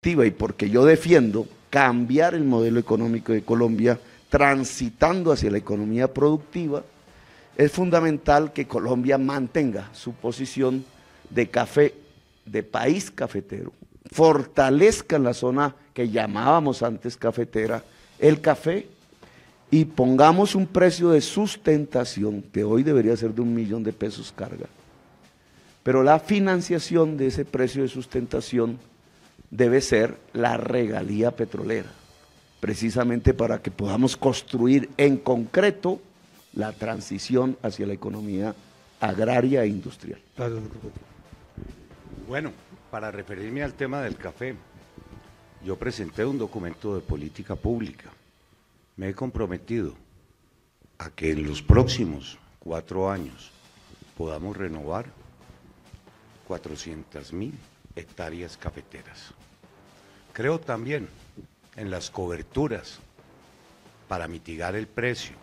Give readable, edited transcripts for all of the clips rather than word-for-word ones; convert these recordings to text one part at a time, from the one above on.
productiva y porque yo defiendo cambiar el modelo económico de Colombia transitando hacia la economía productiva, es fundamental que Colombia mantenga su posición de café, de país cafetero, fortalezca en la zona que llamábamos antes cafetera el café y pongamos un precio de sustentación que hoy debería ser de 1 millón de pesos carga. Pero la financiación de ese precio de sustentación debe ser la regalía petrolera, precisamente para que podamos construir en concreto la transición hacia la economía agraria e industrial. Bueno, para referirme al tema del café, yo presenté un documento de política pública. Me he comprometido a que en los próximos 4 años podamos renovar 400.000 hectáreas cafeteras. Creo también en las coberturas para mitigar el precio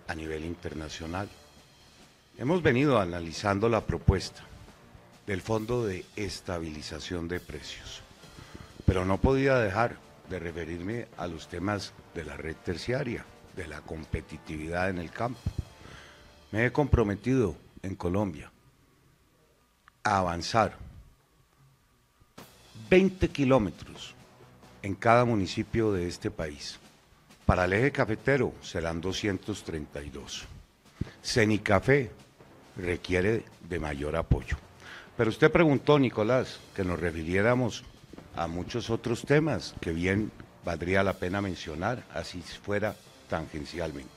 a nivel internacional. Hemos venido analizando la propuesta del Fondo de Estabilización de Precios, pero no podía dejar de referirme a los temas de la red terciaria, de la competitividad en el campo. Me he comprometido en Colombia a avanzar 20 kilómetros en cada municipio de este país. Para el eje cafetero serán 232. Cenicafé requiere de mayor apoyo. Pero usted preguntó, Nicolás, que nos refiriéramos a muchos otros temas que bien valdría la pena mencionar, así fuera tangencialmente.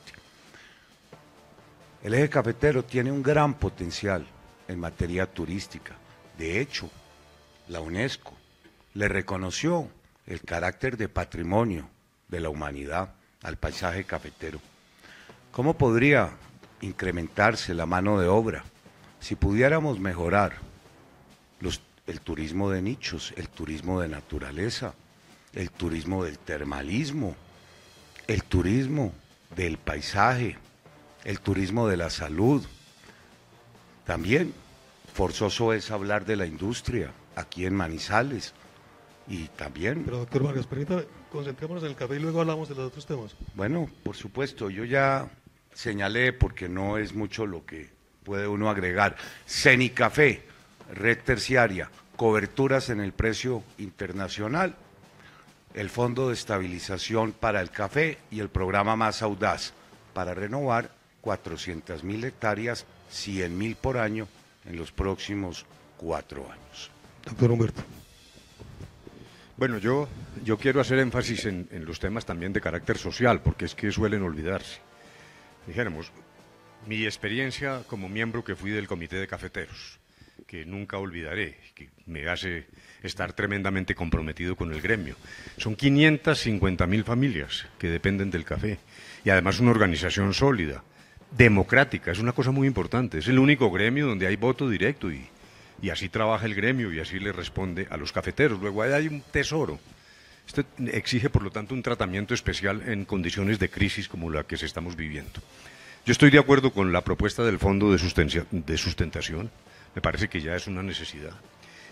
El eje cafetero tiene un gran potencial en materia turística. De hecho, la UNESCO le reconoció el carácter de patrimonio de la humanidad al paisaje cafetero. ¿Cómo podría incrementarse la mano de obra si pudiéramos mejorar el turismo de nichos, el turismo de naturaleza, el turismo del termalismo, el turismo del paisaje, el turismo de la salud? También forzoso es hablar de la industria aquí en Manizales y también… Pero doctor Vargas, permítame, concentrémonos en el café y luego hablamos de los otros temas. Bueno, por supuesto, yo ya señalé, porque no es mucho lo que puede uno agregar, Cenicafé, red terciaria, coberturas en el precio internacional, el Fondo de Estabilización para el Café y el programa Más Audaz para renovar 400.000 hectáreas, 100.000 por año en los próximos 4 años. Doctor Humberto. Bueno, yo quiero hacer énfasis en los temas también de carácter social, porque es que suelen olvidarse. Dijéramos, mi experiencia como miembro que fui del Comité de Cafeteros, que nunca olvidaré, que me hace estar tremendamente comprometido con el gremio. Son 550.000 familias que dependen del café y además una organización sólida, democrática, es una cosa muy importante, es el único gremio donde hay voto directo y así trabaja el gremio y así le responde a los cafeteros. Luego hay un tesoro. Esto exige, por lo tanto, un tratamiento especial en condiciones de crisis como la que estamos viviendo. Yo estoy de acuerdo con la propuesta del Fondo de Sustentación, me parece que ya es una necesidad,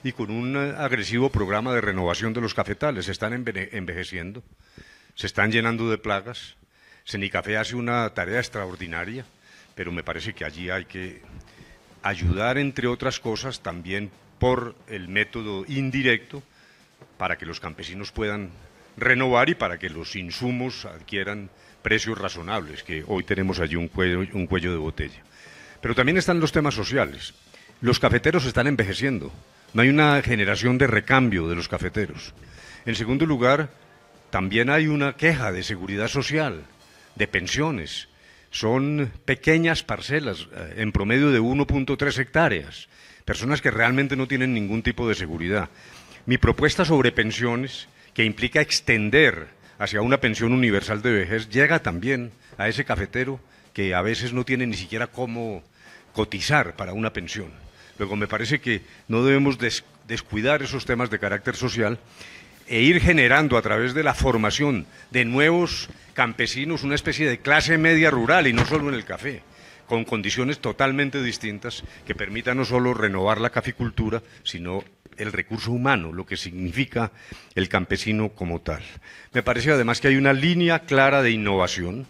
y con un agresivo programa de renovación de los cafetales. Se están envejeciendo, se están llenando de plagas. Cenicafé hace una tarea extraordinaria, pero me parece que allí hay que ayudar, entre otras cosas, también por el método indirecto, para que los campesinos puedan renovar y para que los insumos adquieran precios razonables, que hoy tenemos allí un cuello de botella. Pero también están los temas sociales. Los cafeteros están envejeciendo, no hay una generación de recambio de los cafeteros. En segundo lugar, también hay una queja de seguridad social, de pensiones. Son pequeñas parcelas, en promedio de 1.3 hectáreas, personas que realmente no tienen ningún tipo de seguridad. Mi propuesta sobre pensiones, que implica extender hacia una pensión universal de vejez, llega también a ese cafetero que a veces no tiene ni siquiera cómo cotizar para una pensión. Luego me parece que no debemos descuidar esos temas de carácter social e ir generando a través de la formación de nuevos campesinos una especie de clase media rural, y no solo en el café, con condiciones totalmente distintas que permitan no solo renovar la caficultura, sino el recurso humano, lo que significa el campesino como tal. Me parece además que hay una línea clara de innovación.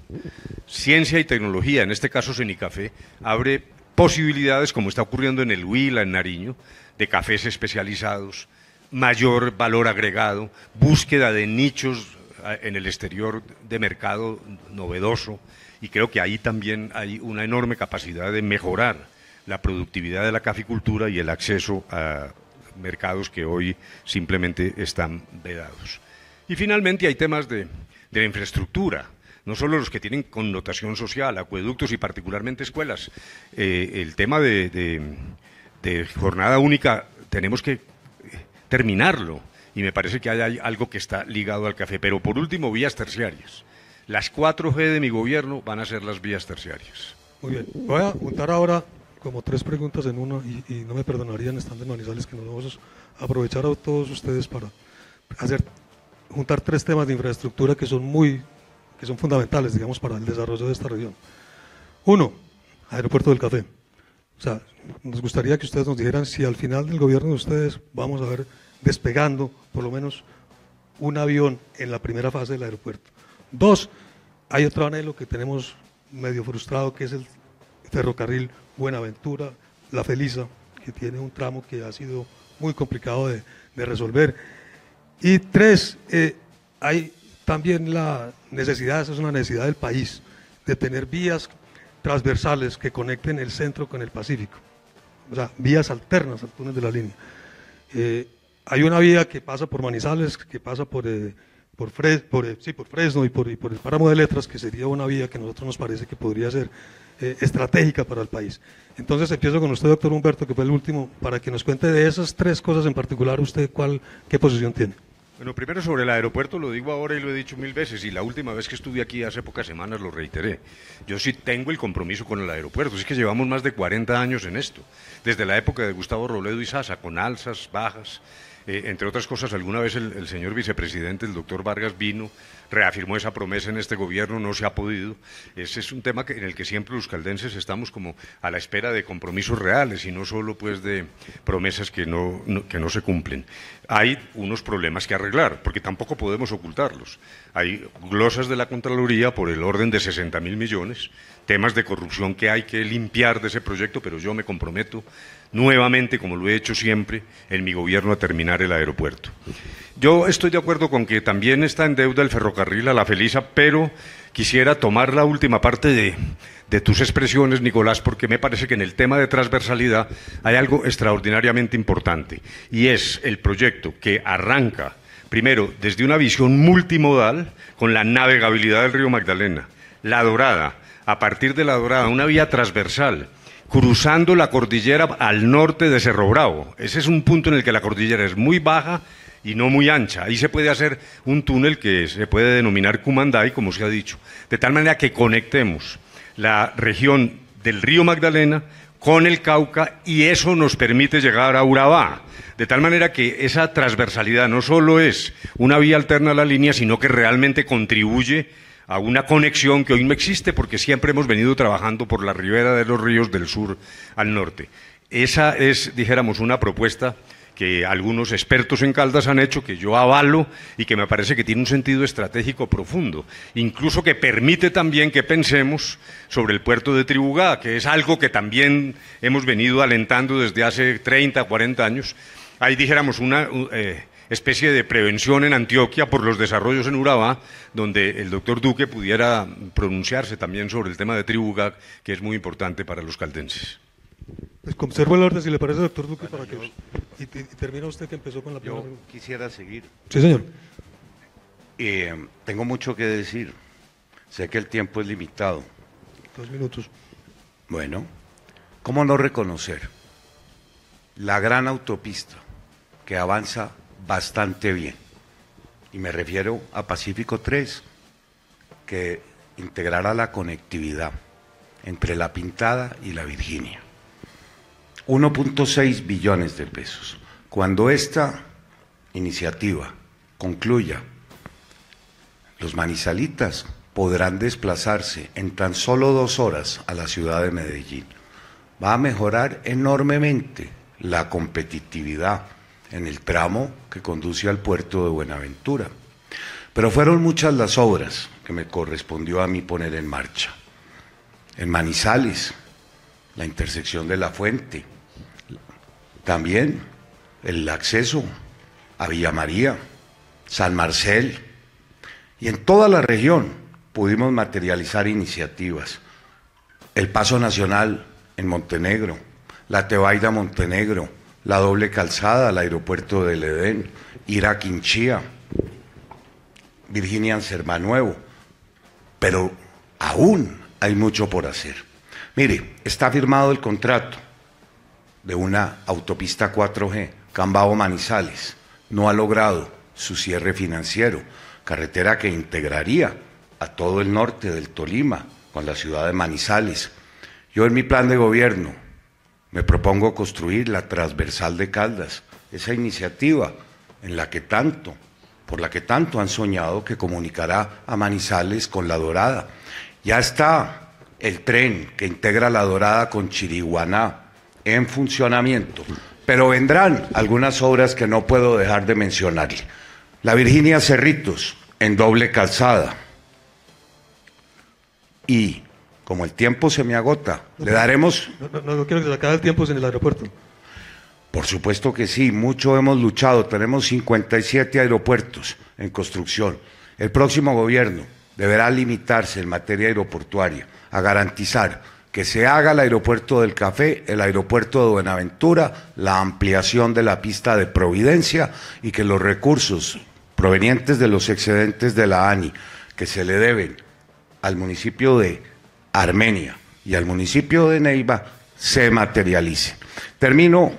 Ciencia y tecnología, en este caso Senicafé, abre posibilidades, como está ocurriendo en el Huila, en Nariño, de cafés especializados, mayor valor agregado, búsqueda de nichos en el exterior de mercado novedoso, y creo que ahí también hay una enorme capacidad de mejorar la productividad de la caficultura y el acceso a mercados que hoy simplemente están vedados. Y finalmente hay temas de la infraestructura, no solo los que tienen connotación social, acueductos y particularmente escuelas. El tema de jornada única tenemos que terminarlo, y me parece que hay algo que está ligado al café. Pero por último, vías terciarias. Las 4G de mi gobierno van a ser las vías terciarias. Muy bien, voy a juntar ahora como 3 preguntas en una, y no me perdonarían, están de Manizales, que nos vamos a aprovechar a todos ustedes para juntar 3 temas de infraestructura que son fundamentales, digamos, para el desarrollo de esta región. Uno, Aeropuerto del Café. O sea, nos gustaría que ustedes nos dijeran si al final del gobierno de ustedes vamos a ver despegando por lo menos un avión en la primera fase del aeropuerto. 2, hay otro anhelo que tenemos medio frustrado, que es el ferrocarril Buenaventura, La Felisa, que tiene un tramo que ha sido muy complicado de resolver. Y 3, hay también la necesidad, esa es una necesidad del país, de tener vías transversales que conecten el centro con el Pacífico, o sea, vías alternas al túnel de la línea. Hay una vía que pasa por Manizales, que pasa por Fresno y por el Páramo de Letras, que sería una vía que a nosotros nos parece que podría ser estratégica para el país. Entonces empiezo con usted, doctor Humberto, que fue el último, para que nos cuente de esas 3 cosas en particular, usted qué posición tiene. Bueno, primero sobre el aeropuerto, lo digo ahora y lo he dicho 1000 veces, y la última vez que estuve aquí hace pocas semanas lo reiteré. Yo sí tengo el compromiso con el aeropuerto, es que llevamos más de 40 años en esto, desde la época de Gustavo Robledo y Sasa, con alzas, bajas. Entre otras cosas, alguna vez el señor vicepresidente, el doctor Vargas, vino, reafirmó esa promesa en este gobierno, no se ha podido. Ese es un tema en el que siempre los caldenses estamos como a la espera de compromisos reales y no solo pues de promesas que no se cumplen. Hay unos problemas que arreglar, porque tampoco podemos ocultarlos. Hay glosas de la Contraloría por el orden de 60.000 millones, temas de corrupción que hay que limpiar de ese proyecto, pero yo me comprometo nuevamente, como lo he hecho siempre, en mi gobierno a terminar el aeropuerto. Yo estoy de acuerdo con que también está en deuda el ferrocarril a La Felisa, pero quisiera tomar la última parte de tus expresiones, Nicolás, porque me parece que en el tema de transversalidad hay algo extraordinariamente importante, y es el proyecto que arranca, primero, desde una visión multimodal, con la navegabilidad del río Magdalena, La Dorada, a partir de La Dorada, una vía transversal, cruzando la cordillera al norte de Cerro Bravo. Ese es un punto en el que la cordillera es muy baja y no muy ancha. Ahí se puede hacer un túnel que se puede denominar Cumanday, como se ha dicho, de tal manera que conectemos la región del río Magdalena con el Cauca, y eso nos permite llegar a Urabá, de tal manera que esa transversalidad no solo es una vía alterna a la línea, sino que realmente contribuye a una conexión que hoy no existe, porque siempre hemos venido trabajando por la ribera de los ríos del sur al norte. Esa es, dijéramos, una propuesta que algunos expertos en Caldas han hecho, que yo avalo y que me parece que tiene un sentido estratégico profundo, incluso que permite también que pensemos sobre el puerto de Tribugá, que es algo que también hemos venido alentando desde hace 30, 40 años. Ahí dijéramos una especie de prevención en Antioquia por los desarrollos en Urabá, donde el doctor Duque pudiera pronunciarse también sobre el tema de Tribugá, que es muy importante para los caldenses. Pues conservo el orden, si le parece, doctor Duque, bueno, para que y termina usted, que empezó con la primera. Yo quisiera seguir. Sí, señor. Tengo mucho que decir. Sé que el tiempo es limitado. 2 minutos. Bueno, ¿cómo no reconocer la gran autopista que avanza bastante bien? Y me refiero a Pacífico 3, que integrará la conectividad entre La Pintada y La Virginia. 1.6 billones de pesos. Cuando esta iniciativa concluya, los manizalitas podrán desplazarse en tan solo 2 horas a la ciudad de Medellín. Va a mejorar enormemente la competitividad en el tramo que conduce al puerto de Buenaventura. Pero fueron muchas las obras que me correspondió a mí poner en marcha. En Manizales, la intersección de La Fuente, también el acceso a Villa María, San Marcel, y en toda la región pudimos materializar iniciativas. El Paso Nacional en Montenegro, la Tebaida Montenegro, la doble calzada, el aeropuerto del Edén, ir a Quinchía, Virginia Sermanuevo, pero aún hay mucho por hacer. Mire, está firmado el contrato de una autopista 4G, Cambao-Manizales, no ha logrado su cierre financiero, carretera que integraría a todo el norte del Tolima con la ciudad de Manizales. Yo en mi plan de gobierno me propongo construir la transversal de Caldas, esa iniciativa por la que tanto han soñado, que comunicará a Manizales con La Dorada. Ya está el tren que integra La Dorada con Chiriguaná en funcionamiento, pero vendrán algunas obras que no puedo dejar de mencionarle. La Virginia Cerritos en doble calzada. Y como el tiempo se me agota, le daremos... No quiero que se acabe el tiempo en el aeropuerto. Por supuesto que sí, mucho hemos luchado, tenemos 57 aeropuertos en construcción. El próximo gobierno deberá limitarse en materia aeroportuaria a garantizar que se haga el aeropuerto del Café, el aeropuerto de Buenaventura, la ampliación de la pista de Providencia, y que los recursos provenientes de los excedentes de la ANI que se le deben al municipio de Armenia y al municipio de Neiva se materialicen. Termino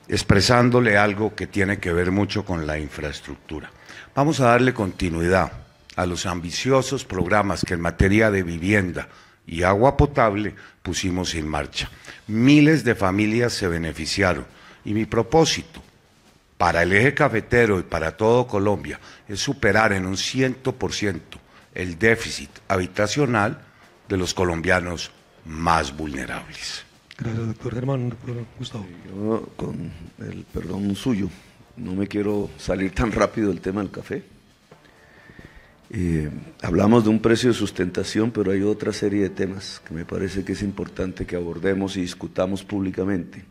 expresándole algo que tiene que ver mucho con la infraestructura. Vamos a darle continuidad a los ambiciosos programas que en materia de vivienda y agua potable pusimos en marcha. Miles de familias se beneficiaron y mi propósito para el eje cafetero y para todo Colombia es superar en un 100% el déficit habitacional de los colombianos más vulnerables. Gracias, doctor Germán. Gustavo. Yo, con el perdón suyo, no me quiero salir tan rápido del tema del café. Hablamos de un precio de sustentación, pero hay otra serie de temas que me parece que es importante que abordemos y discutamos públicamente.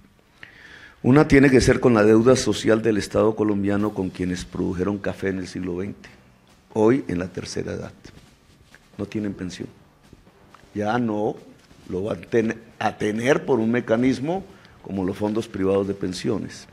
Una tiene que ser con la deuda social del Estado colombiano con quienes produjeron café en el siglo XX, hoy en la tercera edad. No tienen pensión. Ya no lo van a tener por un mecanismo como los fondos privados de pensiones.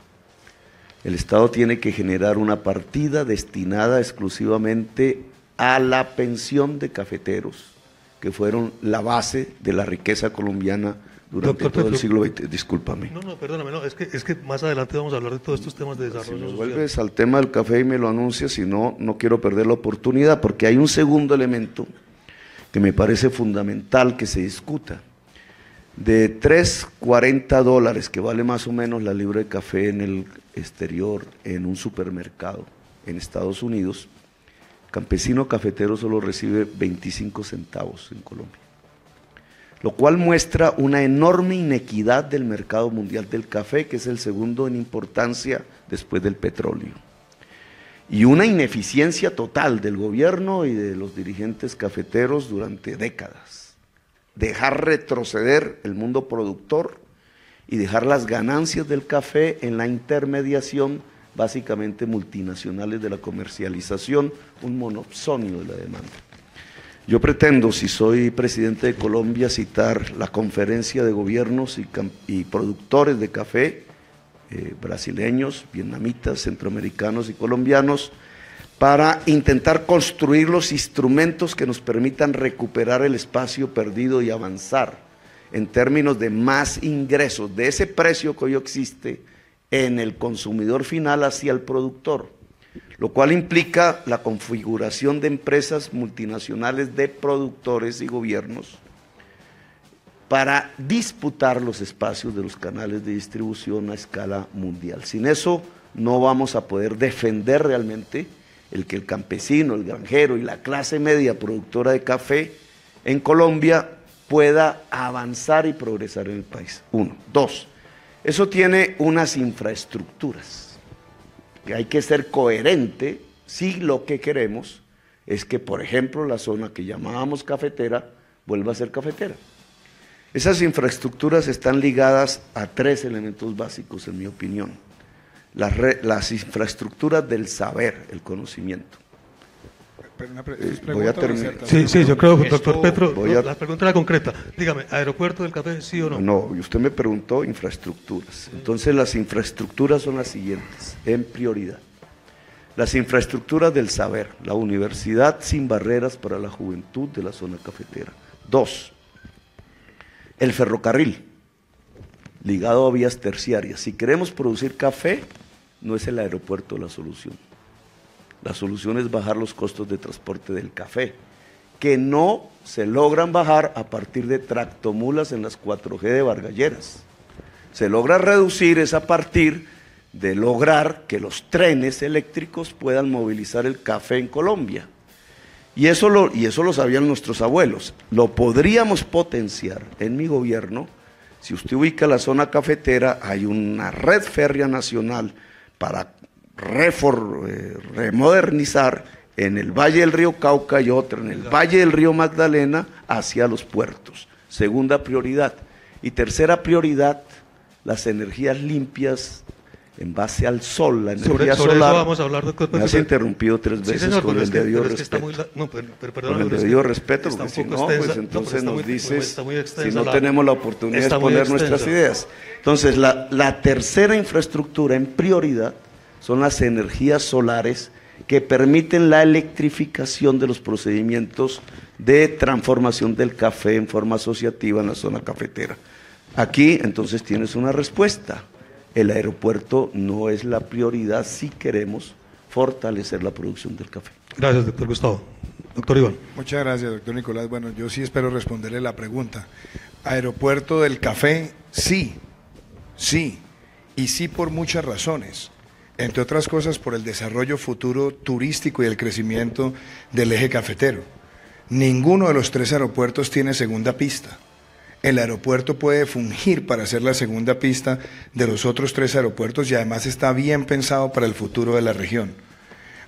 El Estado tiene que generar una partida destinada exclusivamente a la pensión de cafeteros, que fueron la base de la riqueza colombiana durante todo el siglo XX. Discúlpame. No, perdóname, es que más adelante vamos a hablar de todos estos temas de desarrollo social. Si me vuelves al tema del café y me lo anuncias, si no, no quiero perder la oportunidad, porque hay un segundo elemento que me parece fundamental que se discuta. De $3.40, que vale más o menos la libra de café en el exterior, en un supermercado en Estados Unidos, campesino cafetero solo recibe 25 centavos en Colombia, lo cual muestra una enorme inequidad del mercado mundial del café, que es el segundo en importancia después del petróleo, y una ineficiencia total del gobierno y de los dirigentes cafeteros durante décadas. Dejar retroceder el mundo productor y dejar las ganancias del café en la intermediación, básicamente multinacionales de la comercialización, un monopolio de la demanda. Yo pretendo, si soy presidente de Colombia, citar la conferencia de gobiernos y productores de café, brasileños, vietnamitas, centroamericanos y colombianos, para intentar construir los instrumentos que nos permitan recuperar el espacio perdido y avanzar en términos de más ingresos, de ese precio que hoy existe en el consumidor final hacia el productor, lo cual implica la configuración de empresas multinacionales de productores y gobiernos para disputar los espacios de los canales de distribución a escala mundial. Sin eso no vamos a poder defender realmente el que el campesino, el granjero y la clase media productora de café en Colombia pueda avanzar y progresar en el país. 1. 2. Eso tiene unas infraestructuras, que hay que ser coherente si lo que queremos es que, por ejemplo, la zona que llamábamos cafetera vuelva a ser cafetera. Esas infraestructuras están ligadas a 3 elementos básicos, en mi opinión. Las infraestructuras del saber, el conocimiento. Voy a terminar. Sí, yo creo, doctor Petro, la pregunta era concreta. Dígame, ¿aeropuerto del café, sí o no? No, usted me preguntó infraestructuras. Entonces las infraestructuras son las siguientes, en prioridad. Las infraestructuras del saber, la universidad sin barreras para la juventud de la zona cafetera. 2, el ferrocarril, ligado a vías terciarias. Si queremos producir café, no es el aeropuerto la solución. La solución es bajar los costos de transporte del café, que no se logran bajar a partir de tractomulas en las 4G de Vargalleras. Se logra reducir es a partir de lograr que los trenes eléctricos puedan movilizar el café en Colombia. Y eso lo sabían nuestros abuelos. Lo podríamos potenciar en mi gobierno. Si usted ubica la zona cafetera, hay una red férrea nacional para remodernizar en el Valle del Río Cauca y otra en el Valle del Río Magdalena hacia los puertos. Segunda prioridad. Y tercera prioridad, las energías limpias en base al sol, la energía sobre solar. Eso vamos a hablar, doctor. Me has interrumpido 3 veces, sí, señor, con el debido respeto. Con el debido respeto, porque si no, pues entonces nos dices, si no tenemos la oportunidad de exponer nuestras ideas. Entonces, la tercera infraestructura en prioridad son las energías solares que permiten la electrificación de los procedimientos de transformación del café en forma asociativa en la zona cafetera. Aquí, entonces, tienes una respuesta. El aeropuerto no es la prioridad si queremos fortalecer la producción del café. Gracias, doctor Gustavo. Doctor Iván. Muchas gracias, doctor Nicolás. Bueno, yo sí espero responderle la pregunta. Aeropuerto del café, sí, y sí por muchas razones. Entre otras cosas, por el desarrollo futuro turístico y el crecimiento del eje cafetero. Ninguno de los 3 aeropuertos tiene segunda pista. El aeropuerto puede fungir para ser la segunda pista de los otros 3 aeropuertos y además está bien pensado para el futuro de la región.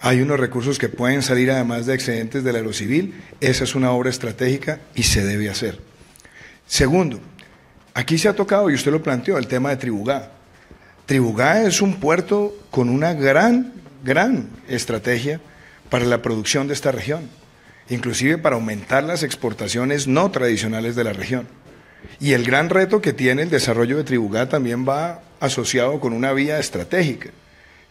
Hay unos recursos que pueden salir además de excedentes del aerocivil, esa es una obra estratégica y se debe hacer. Segundo, aquí se ha tocado, y usted lo planteó, el tema de Tribugá. Tribugá es un puerto con una gran estrategia para la producción de esta región, inclusive para aumentar las exportaciones no tradicionales de la región. Y el gran reto que tiene el desarrollo de Tribugá también va asociado con una vía estratégica,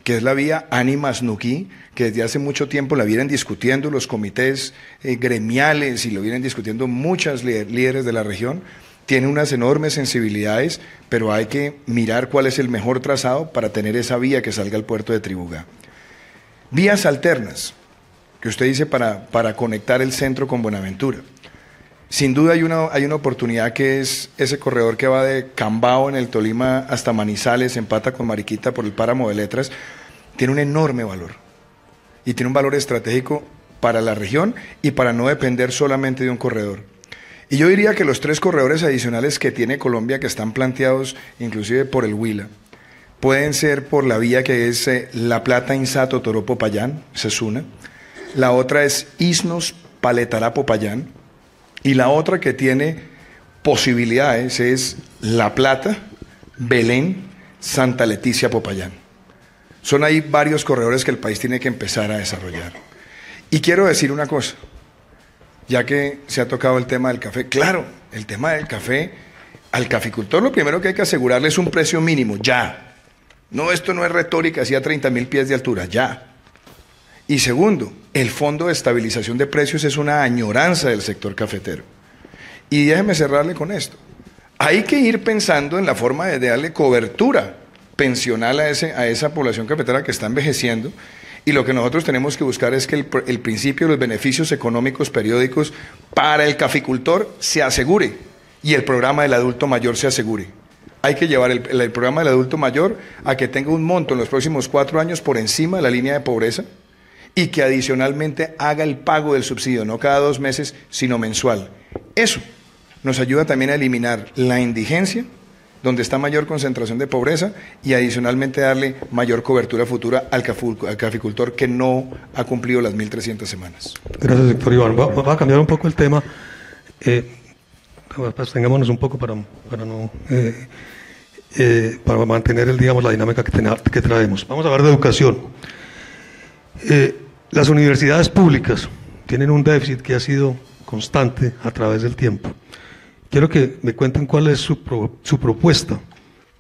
que es la vía Ánimas-Nuquí, que desde hace mucho tiempo la vienen discutiendo los comités gremiales y lo vienen discutiendo muchas líderes de la región. Tiene unas enormes sensibilidades, pero hay que mirar cuál es el mejor trazado para tener esa vía que salga al puerto de Tribugá. Vías alternas, que usted dice para conectar el centro con Buenaventura. Sin duda hay una oportunidad que es ese corredor que va de Cambao en el Tolima hasta Manizales, empata con Mariquita por el páramo de Letras, tiene un enorme valor y tiene un valor estratégico para la región y para no depender solamente de un corredor. Y yo diría que los 3 corredores adicionales que tiene Colombia, que están planteados inclusive por el Huila, pueden ser por la vía que es La Plata-Insato-Toró-Popayán, esa es una, la otra es Isnos-Paletará-Popayán, y la otra que tiene posibilidades es La Plata, Belén, Santa Leticia, Popayán. Son ahí varios corredores que el país tiene que empezar a desarrollar. Y quiero decir una cosa, ya que se ha tocado el tema del café. Claro, el tema del café, al caficultor lo primero que hay que asegurarle es un precio mínimo, ya. No, esto no es retórica, así a 30.000 pies de altura, ya. Y segundo, el Fondo de Estabilización de Precios es una añoranza del sector cafetero. Y déjeme cerrarle con esto. Hay que ir pensando en la forma de darle cobertura pensional a esa población cafetera que está envejeciendo, y lo que nosotros tenemos que buscar es que el principio de los beneficios económicos periódicos para el caficultor se asegure y el programa del adulto mayor se asegure. Hay que llevar el programa del adulto mayor a que tenga un monto en los próximos 4 años por encima de la línea de pobreza y que adicionalmente haga el pago del subsidio, no cada 2 meses, sino mensual. Eso nos ayuda también a eliminar la indigencia, donde está mayor concentración de pobreza, y adicionalmente darle mayor cobertura futura al caficultor que no ha cumplido las 1.300 semanas. Gracias, doctor Iván. Va a cambiar un poco el tema. Tengámonos un poco para mantener digamos, la dinámica que traemos. Vamos a hablar de educación. Las universidades públicas tienen un déficit que ha sido constante a través del tiempo. Quiero que me cuenten cuál es su propuesta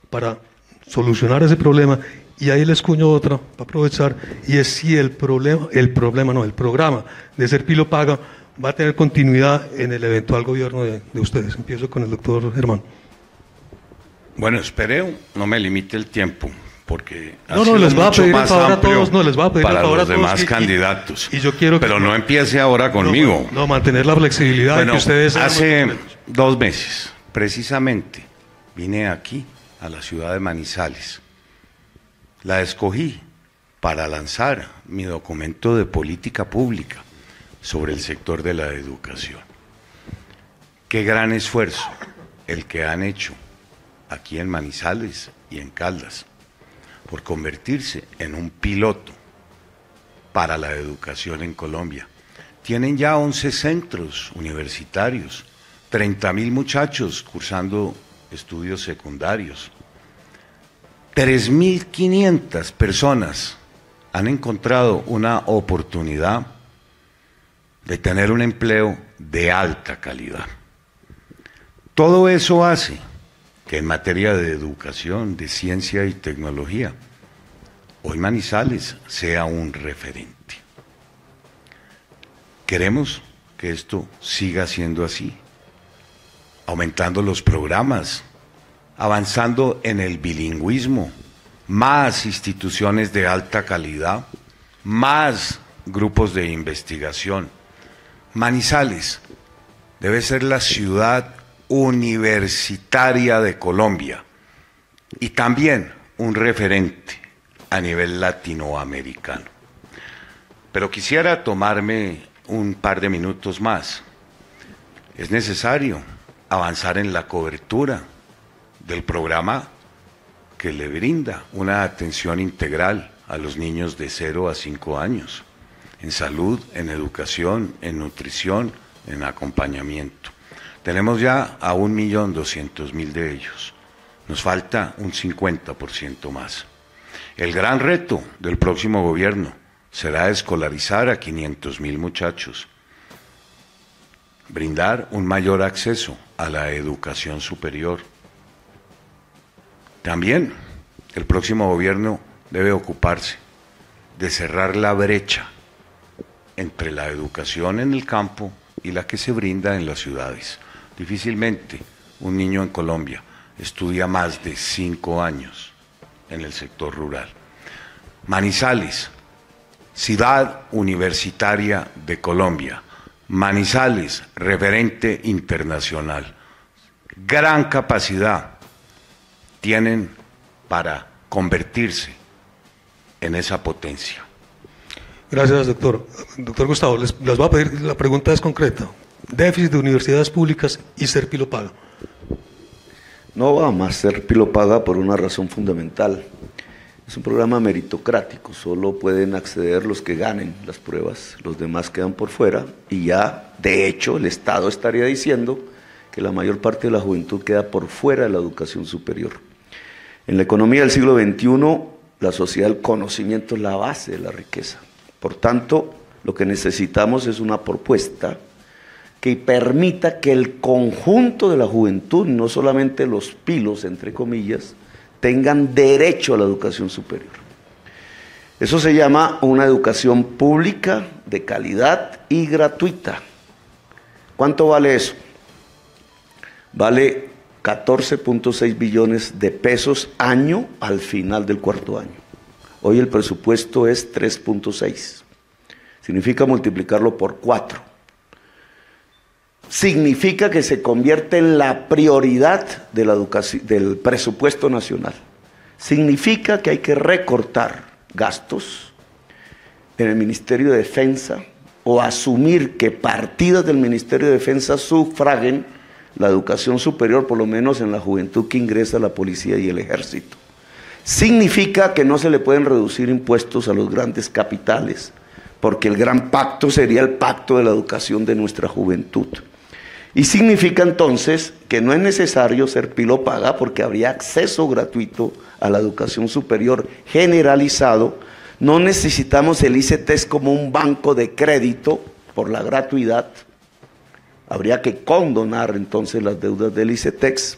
para solucionar ese problema, y ahí les cuño otra para aprovechar, y es si el programa de Ser Pilo Paga va a tener continuidad en el eventual gobierno de ustedes. Empiezo con el doctor Germán. Bueno, espero no me limite el tiempo, porque les va a pedir el favor a todos, para los demás candidatos. Y yo quiero pero no empiece ahora conmigo. No, mantener la flexibilidad. Bueno, que ustedes hace 2 meses, precisamente, vine aquí, a la ciudad de Manizales. La escogí para lanzar mi documento de política pública sobre el sector de la educación. Qué gran esfuerzo el que han hecho aquí en Manizales y en Caldas por convertirse en un piloto para la educación en Colombia. Tienen ya 11 centros universitarios, 30.000 muchachos cursando estudios secundarios. 3.500 personas han encontrado una oportunidad de tener un empleo de alta calidad. Todo eso hace que en materia de educación, de ciencia y tecnología, hoy Manizales sea un referente. Queremos que esto siga siendo así, aumentando los programas, avanzando en el bilingüismo, más instituciones de alta calidad, más grupos de investigación. Manizales debe ser la ciudad universitaria de Colombia y también un referente a nivel latinoamericano. Pero quisiera tomarme un par de minutos más. Es necesario avanzar en la cobertura del programa que le brinda una atención integral a los niños de 0 a 5 años, en salud, en educación, en nutrición, en acompañamiento. Tenemos ya a 1.200.000 de ellos. Nos falta un 50% más. El gran reto del próximo gobierno será escolarizar a 500.000 muchachos, brindar un mayor acceso a la educación superior. También el próximo gobierno debe ocuparse de cerrar la brecha entre la educación en el campo y la que se brinda en las ciudades. Difícilmente un niño en Colombia estudia más de 5 años en el sector rural. Manizales, ciudad universitaria de Colombia. Manizales, referente internacional. Gran capacidad tienen para convertirse en esa potencia. Gracias, doctor. Doctor Gustavo, les voy a pedir, la pregunta es concreta. Déficit de universidades públicas y Ser Pilo Paga. No va más Ser Pilo Paga por una razón fundamental. Es un programa meritocrático, solo pueden acceder los que ganen las pruebas, los demás quedan por fuera, y ya, de hecho, el Estado estaría diciendo que la mayor parte de la juventud queda por fuera de la educación superior. En la economía del siglo XXI, la sociedad del conocimiento es la base de la riqueza. Por tanto, lo que necesitamos es una propuesta que permita que el conjunto de la juventud, no solamente los pilos, entre comillas, tengan derecho a la educación superior. Eso se llama una educación pública, de calidad y gratuita. ¿Cuánto vale eso? Vale 14.6 billones de pesos año al final del cuarto año. Hoy el presupuesto es 3.6. Significa multiplicarlo por 4. Significa que se convierte en la prioridad de la educación, del presupuesto nacional. Significa que hay que recortar gastos en el Ministerio de Defensa o asumir que partidas del Ministerio de Defensa sufraguen la educación superior, por lo menos en la juventud que ingresa a la policía y el ejército. Significa que no se le pueden reducir impuestos a los grandes capitales, porque el gran pacto sería el pacto de la educación de nuestra juventud. Y significa entonces que no es necesario ser pilo paga, porque habría acceso gratuito a la educación superior generalizado. No necesitamos el ICETEX como un banco de crédito por la gratuidad. Habría que condonar entonces las deudas del ICETEX.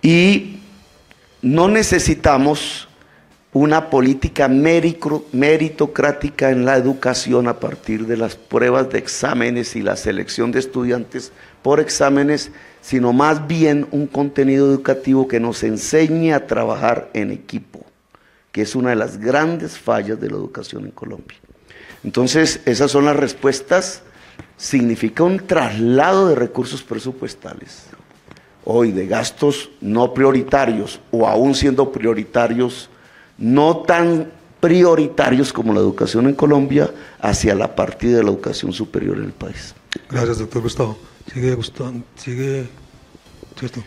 Y no necesitamos una política meritocrática en la educación a partir de las pruebas de exámenes y la selección de estudiantes por exámenes, sino más bien un contenido educativo que nos enseñe a trabajar en equipo, que es una de las grandes fallas de la educación en Colombia. Entonces, esas son las respuestas. Significa un traslado de recursos presupuestales, hoy de gastos no prioritarios o aún siendo prioritarios, no tan prioritarios como la educación en Colombia, hacia la partida de la educación superior en el país. Gracias, doctor Gustavo. Sigue. ¿Cierto?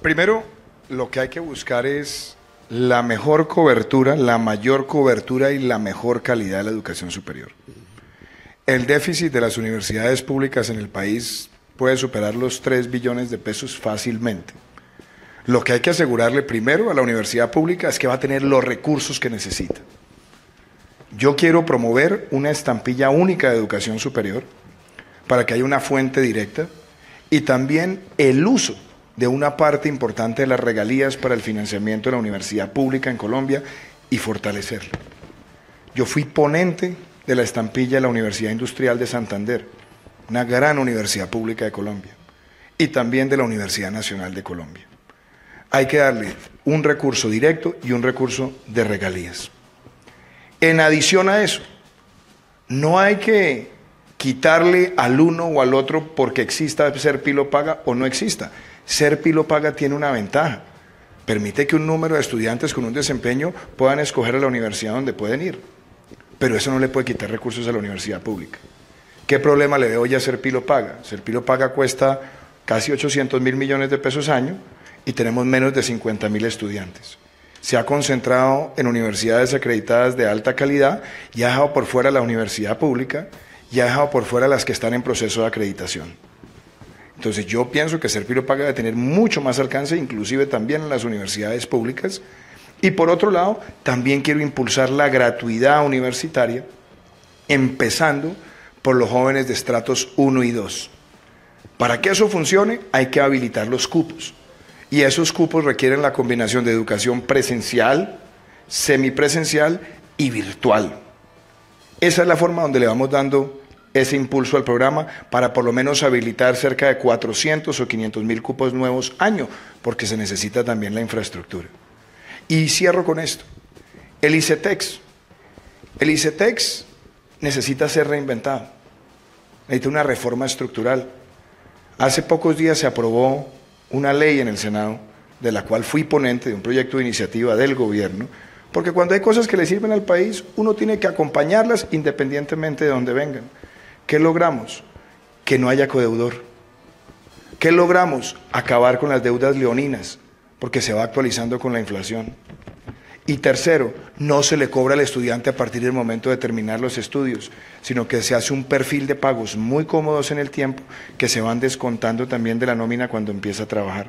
Primero, lo que hay que buscar es la mejor cobertura, la mayor cobertura y la mejor calidad de la educación superior. El déficit de las universidades públicas en el país puede superar los 3 billones de pesos fácilmente. Lo que hay que asegurarle primero a la universidad pública es que va a tener los recursos que necesita. Yo quiero promover una estampilla única de educación superior para que haya una fuente directa y también el uso de una parte importante de las regalías para el financiamiento de la universidad pública en Colombia y fortalecerla. Yo fui ponente de la estampilla de la Universidad Industrial de Santander, una gran universidad pública de Colombia, y también de la Universidad Nacional de Colombia. Hay que darle un recurso directo y un recurso de regalías. En adición a eso, no hay que quitarle al uno o al otro porque exista ser pilo paga o no exista. Ser pilo paga tiene una ventaja. Permite que un número de estudiantes con un desempeño puedan escoger a la universidad donde pueden ir. Pero eso no le puede quitar recursos a la universidad pública. ¿Qué problema le veo ya a Ser Pilo Paga? Ser Pilo Paga cuesta casi 800.000 millones de pesos año y tenemos menos de 50.000 estudiantes. Se ha concentrado en universidades acreditadas de alta calidad y ha dejado por fuera la universidad pública y ha dejado por fuera las que están en proceso de acreditación. Entonces yo pienso que Ser Pilo Paga debe tener mucho más alcance, inclusive también en las universidades públicas. Y por otro lado, también quiero impulsar la gratuidad universitaria, empezando por los jóvenes de estratos 1 y 2. Para que eso funcione, hay que habilitar los cupos. Y esos cupos requieren la combinación de educación presencial, semipresencial y virtual. Esa es la forma donde le vamos dando ese impulso al programa para por lo menos habilitar cerca de 400 o 500.000 cupos nuevos año, porque se necesita también la infraestructura. Y cierro con esto. El ICETEX. El ICETEX necesita ser reinventado. Necesita una reforma estructural. Hace pocos días se aprobó una ley en el Senado, de la cual fui ponente de un proyecto de iniciativa del gobierno, porque cuando hay cosas que le sirven al país, uno tiene que acompañarlas independientemente de dónde vengan. ¿Qué logramos? Que no haya codeudor. ¿Qué logramos? Acabar con las deudas leoninas, porque se va actualizando con la inflación. Y tercero, no se le cobra al estudiante a partir del momento de terminar los estudios, sino que se hace un perfil de pagos muy cómodos en el tiempo que se van descontando también de la nómina cuando empieza a trabajar.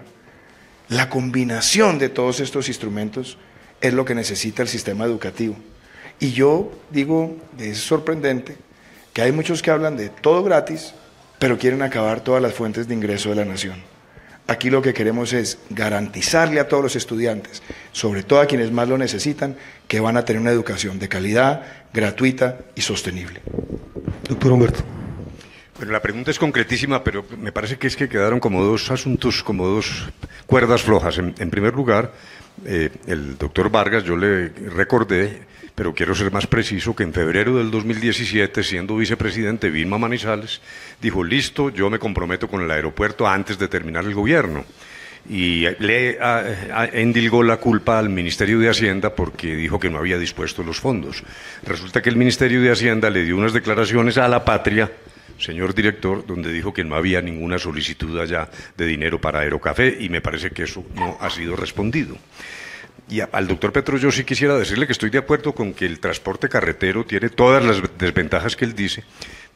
La combinación de todos estos instrumentos es lo que necesita el sistema educativo. Y yo digo, es sorprendente que hay muchos que hablan de todo gratis, pero quieren acabar todas las fuentes de ingreso de la nación. Aquí lo que queremos es garantizarle a todos los estudiantes, sobre todo a quienes más lo necesitan, que van a tener una educación de calidad, gratuita y sostenible. Doctor Humberto. Bueno, la pregunta es concretísima, pero me parece que es que quedaron como dos asuntos, como dos cuerdas flojas. En primer lugar, el doctor Vargas, yo le recordé, pero quiero ser más preciso, que en febrero del 2017, siendo vicepresidente, Vilma Manizales dijo, listo, yo me comprometo con el aeropuerto antes de terminar el gobierno. y le endilgó la culpa al Ministerio de Hacienda porque dijo que no había dispuesto los fondos. Resulta que el Ministerio de Hacienda le dio unas declaraciones a La Patria, señor director, donde dijo que no había ninguna solicitud allá de dinero para Aerocafé, y me parece que eso no ha sido respondido. Y al doctor Petro yo sí quisiera decirle que estoy de acuerdo con que el transporte carretero tiene todas las desventajas que él dice,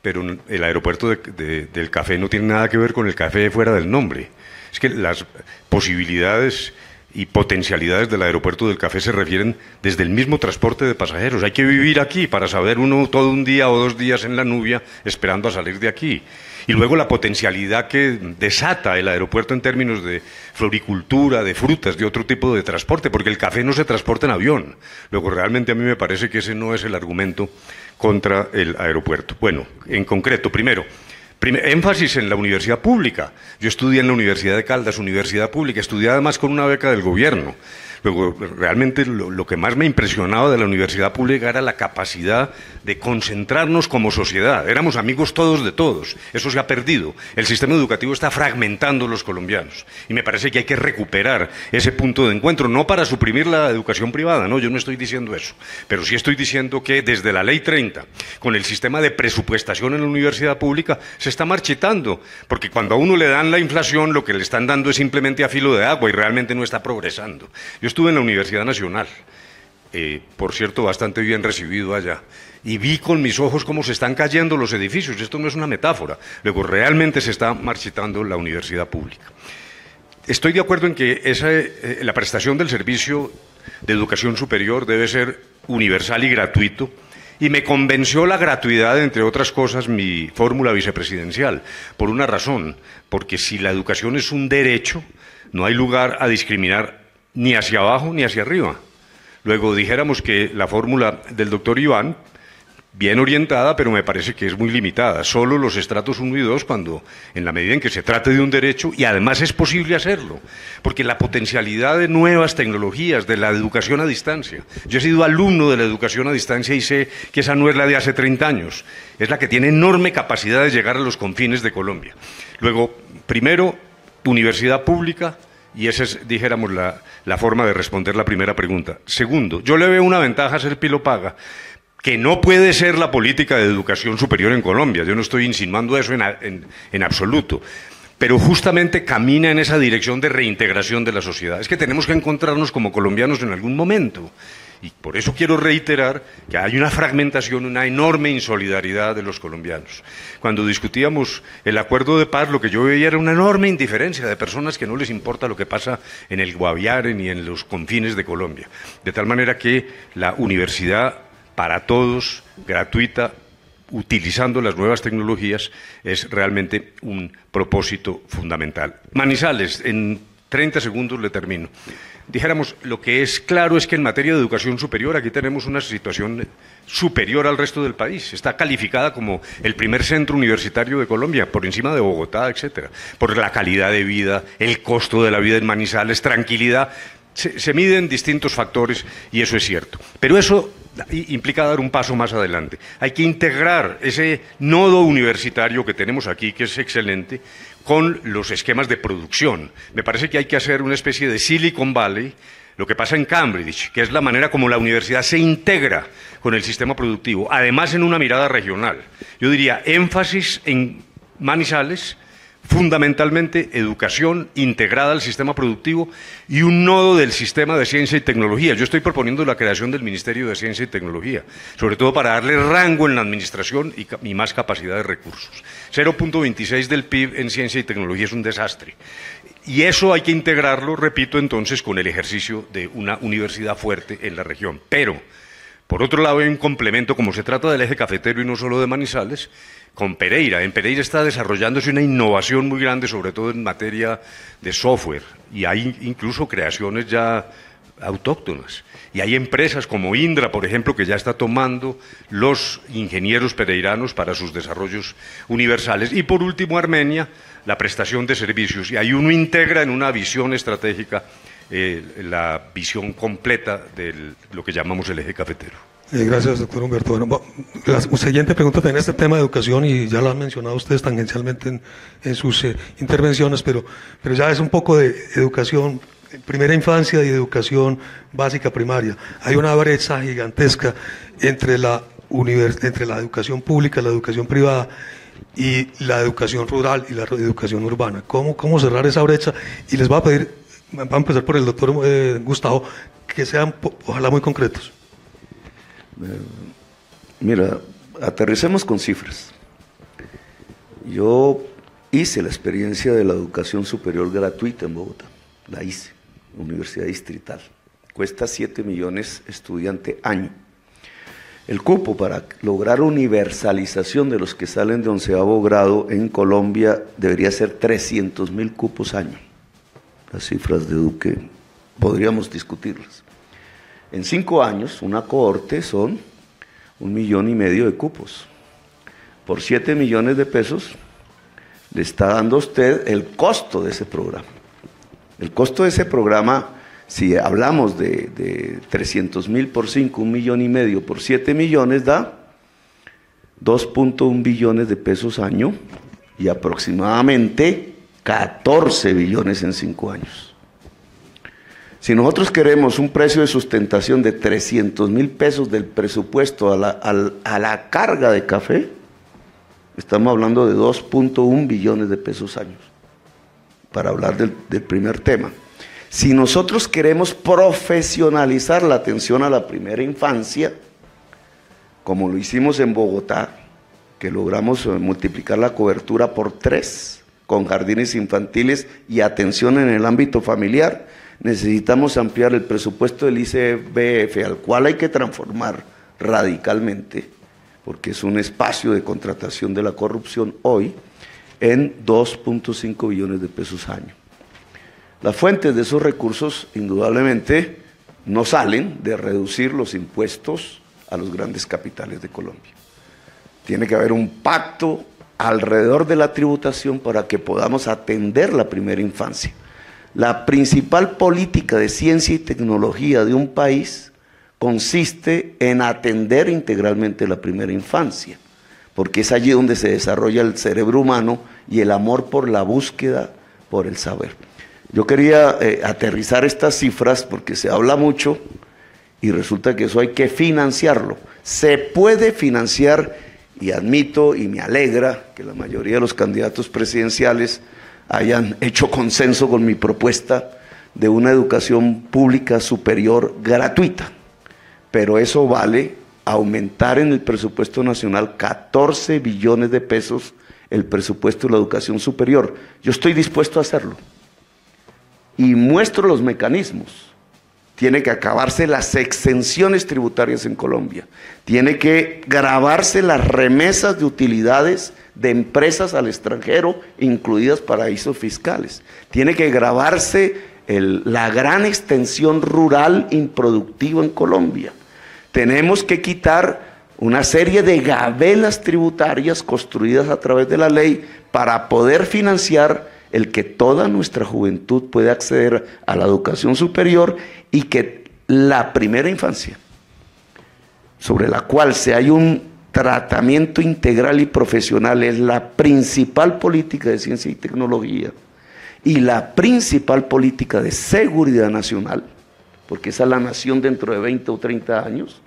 pero el aeropuerto del café no tiene nada que ver con el café fuera del nombre. Es que las posibilidades y potencialidades del aeropuerto del café se refieren desde el mismo transporte de pasajeros. Hay que vivir aquí para saber uno todo un día o 2 días en la nubia esperando a salir de aquí. Y luego la potencialidad que desata el aeropuerto en términos de floricultura, de frutas, de otro tipo de transporte, porque el café no se transporta en avión. Luego realmente a mí me parece que ese no es el argumento contra el aeropuerto. Bueno, en concreto, primero, énfasis en la universidad pública. Yo estudié en la Universidad de Caldas, universidad pública, estudié además con una beca del gobierno. Luego, realmente lo que más me impresionaba de la universidad pública era la capacidad de concentrarnos como sociedad. Éramos amigos todos de todos. Eso se ha perdido. El sistema educativo está fragmentando a los colombianos. Y me parece que hay que recuperar ese punto de encuentro, no para suprimir la educación privada, no, yo no estoy diciendo eso. Pero sí estoy diciendo que desde la Ley 30, con el sistema de presupuestación en la universidad pública, se está marchitando. Porque cuando a uno le dan la inflación, lo que le están dando es simplemente a filo de agua y realmente no está progresando. Yo estuve en la Universidad Nacional, por cierto, bastante bien recibido allá, y vi con mis ojos cómo se están cayendo los edificios. Esto no es una metáfora. Luego, realmente se está marchitando la universidad pública. Estoy de acuerdo en que la prestación del servicio de educación superior debe ser universal y gratuito, y me convenció la gratuidad, entre otras cosas, mi fórmula vicepresidencial, por una razón, porque si la educación es un derecho, no hay lugar a discriminar ni hacia abajo ni hacia arriba. Luego dijéramos que la fórmula del doctor Iván, bien orientada, pero me parece que es muy limitada. Solo los estratos 1 y 2, cuando en la medida en que se trate de un derecho, y además es posible hacerlo, porque la potencialidad de nuevas tecnologías, de la educación a distancia. Yo he sido alumno de la educación a distancia y sé que esa no es la de hace 30 años, es la que tiene enorme capacidad de llegar a los confines de Colombia. Luego, primero, universidad pública, y esa es, dijéramos, la forma de responder la primera pregunta. Segundo, yo le veo una ventaja a ser pilopaga, que no puede ser la política de educación superior en Colombia. Yo no estoy insinuando eso en absoluto, pero justamente camina en esa dirección de reintegración de la sociedad. Es que tenemos que encontrarnos como colombianos en algún momento. Y por eso quiero reiterar que hay una fragmentación, una enorme insolidaridad de los colombianos. Cuando discutíamos el acuerdo de paz, lo que yo veía era una enorme indiferencia de personas que no les importa lo que pasa en el Guaviare ni en los confines de Colombia. De tal manera que la universidad para todos, gratuita, utilizando las nuevas tecnologías, es realmente un propósito fundamental. Manizales, en 30 segundos le termino. Dijéramos, lo que es claro es que en materia de educación superior aquí tenemos una situación superior al resto del país. Está calificada como el primer centro universitario de Colombia, por encima de Bogotá, etcétera, por la calidad de vida, el costo de la vida en Manizales, tranquilidad. Se miden distintos factores y eso es cierto. Pero eso implica dar un paso más adelante. Hay que integrar ese nodo universitario que tenemos aquí, que es excelente, con los esquemas de producción. Me parece que hay que hacer una especie de Silicon Valley, lo que pasa en Cambridge, que es la manera como la universidad se integra con el sistema productivo, además en una mirada regional. Yo diría énfasis en Manizales, fundamentalmente educación integrada al sistema productivo y un nodo del sistema de ciencia y tecnología. Yo estoy proponiendo la creación del Ministerio de Ciencia y Tecnología, sobre todo para darle rango en la administración y más capacidad de recursos. 0.26 del PIB en ciencia y tecnología es un desastre. Y eso hay que integrarlo, repito, entonces, con el ejercicio de una universidad fuerte en la región. Pero, por otro lado, hay un complemento, como se trata del eje cafetero y no solo de Manizales, con Pereira. En Pereira está desarrollándose una innovación muy grande, sobre todo en materia de software, y hay incluso creaciones ya autóctonas. Y hay empresas como Indra, por ejemplo, que ya está tomando los ingenieros pereiranos para sus desarrollos universales. Y por último, Armenia, la prestación de servicios. Y ahí uno integra en una visión estratégica la visión completa de lo que llamamos el eje cafetero. Gracias, doctor Humberto. Bueno, la siguiente pregunta tiene este tema de educación y ya lo han mencionado ustedes tangencialmente en sus intervenciones, pero ya es un poco de educación, primera infancia y educación básica primaria. Hay una brecha gigantesca entre la educación pública, la educación privada y la educación rural y la educación urbana. ¿Cómo cerrar esa brecha? Y les voy a pedir, va a empezar por el doctor Gustavo, que sean ojalá muy concretos. Mira, aterricemos con cifras. Yo hice la experiencia de la educación superior gratuita en Bogotá, la hice, Universidad Distrital. Cuesta 7 millones estudiante año. El cupo para lograr universalización de los que salen de 11º grado en Colombia debería ser 300.000 cupos año. Las cifras de Duque podríamos discutirlas. En 5 años, una cohorte son 1,5 millones de cupos. Por 7 millones de pesos le está dando a usted el costo de ese programa. El costo de ese programa, si hablamos de 300.000 por 5, 1,5 millones por 7 millones, da 2.1 billones de pesos año y aproximadamente 14 billones en 5 años. Si nosotros queremos un precio de sustentación de 300.000 pesos del presupuesto a la carga de café, estamos hablando de 2.1 billones de pesos años, para hablar del primer tema. Si nosotros queremos profesionalizar la atención a la primera infancia, como lo hicimos en Bogotá, que logramos multiplicar la cobertura por 3, con jardines infantiles y atención en el ámbito familiar, necesitamos ampliar el presupuesto del ICBF, al cual hay que transformar radicalmente, porque es un espacio de contratación de la corrupción hoy, en 2.5 billones de pesos año. Las fuentes de esos recursos, indudablemente, no salen de reducir los impuestos a los grandes capitales de Colombia. Tiene que haber un pacto alrededor de la tributación para que podamos atender la primera infancia. La principal política de ciencia y tecnología de un país consiste en atender integralmente la primera infancia, porque es allí donde se desarrolla el cerebro humano y el amor por la búsqueda, por el saber. Yo quería aterrizar estas cifras porque se habla mucho y resulta que eso hay que financiarlo. Se puede financiar, y admito y me alegra que la mayoría de los candidatos presidenciales hayan hecho consenso con mi propuesta de una educación pública superior gratuita, pero eso vale aumentar en el presupuesto nacional 14 billones de pesos el presupuesto de la educación superior. Yo estoy dispuesto a hacerlo y muestro los mecanismos. Tiene que acabarse las exenciones tributarias en Colombia, tiene que gravarse las remesas de utilidades de empresas al extranjero, incluidas paraísos fiscales. Tiene que gravarse la gran extensión rural improductiva en Colombia. Tenemos que quitar una serie de gabelas tributarias construidas a través de la ley para poder financiar el que toda nuestra juventud pueda acceder a la educación superior y que la primera infancia, sobre la cual se hay un tratamiento integral y profesional, es la principal política de ciencia y tecnología y la principal política de seguridad nacional, porque esa es la nación dentro de 20 o 30 años,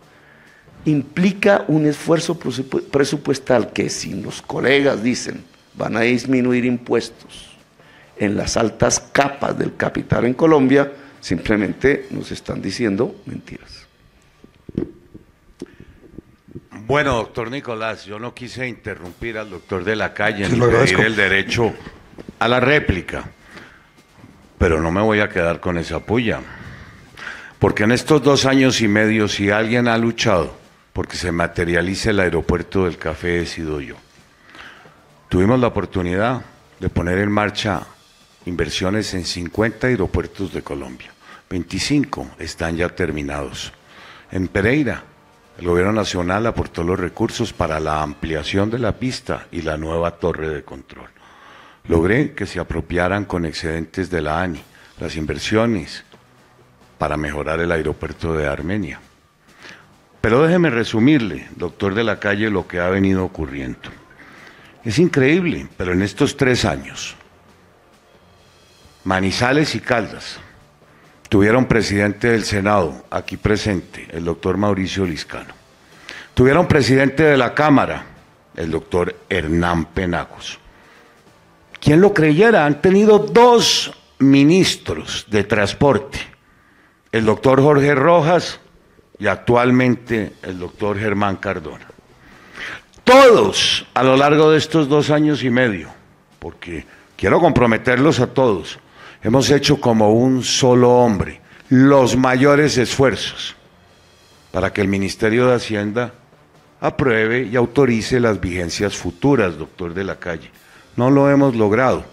implica un esfuerzo presupuestal que, si los colegas dicen van a disminuir impuestos en las altas capas del capital en Colombia, simplemente nos están diciendo mentiras. Bueno, doctor Nicolás, yo no quise interrumpir al doctor de la calle ni pedir el derecho a la réplica, pero no me voy a quedar con esa puya, porque en estos 2 años y medio, si alguien ha luchado porque se materialice el aeropuerto del café, he sido yo. Tuvimos la oportunidad de poner en marcha inversiones en 50 aeropuertos de Colombia, 25 están ya terminados. En Pereira, el gobierno nacional aportó los recursos para la ampliación de la pista y la nueva torre de control. Logré que se apropiaran con excedentes de la ANI las inversiones para mejorar el aeropuerto de Armenia. Pero déjeme resumirle, doctor de la Calle, lo que ha venido ocurriendo. Es increíble, pero en estos 3 años, Manizales y Caldas tuvieron presidente del Senado, aquí presente, el doctor Mauricio Liscano. Tuvieron presidente de la Cámara, el doctor Hernán Penagos. ¿Quién lo creyera? Han tenido 2 ministros de transporte, el doctor Jorge Rojas y actualmente el doctor Germán Cardona. Todos a lo largo de estos 2 años y medio, porque quiero comprometerlos a todos, hemos hecho como un solo hombre los mayores esfuerzos para que el Ministerio de Hacienda apruebe y autorice las vigencias futuras, doctor de la Calle. No lo hemos logrado.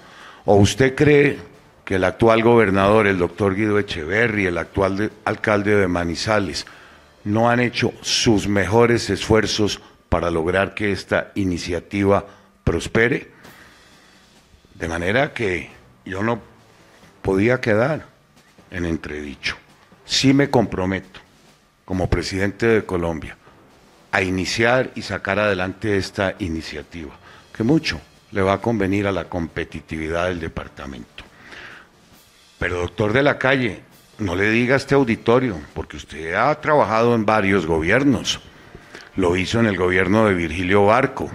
¿O usted cree que el actual gobernador, el doctor Guido Echeverri, el actual alcalde de Manizales, no han hecho sus mejores esfuerzos para lograr que esta iniciativa prospere? De manera que yo no podía quedar en entredicho. Sí me comprometo, como presidente de Colombia, a iniciar y sacar adelante esta iniciativa, que mucho le va a convenir a la competitividad del departamento. Pero, doctor de la Calle, no le diga a este auditorio, porque usted ha trabajado en varios gobiernos. Lo hizo en el gobierno de Virgilio Barco,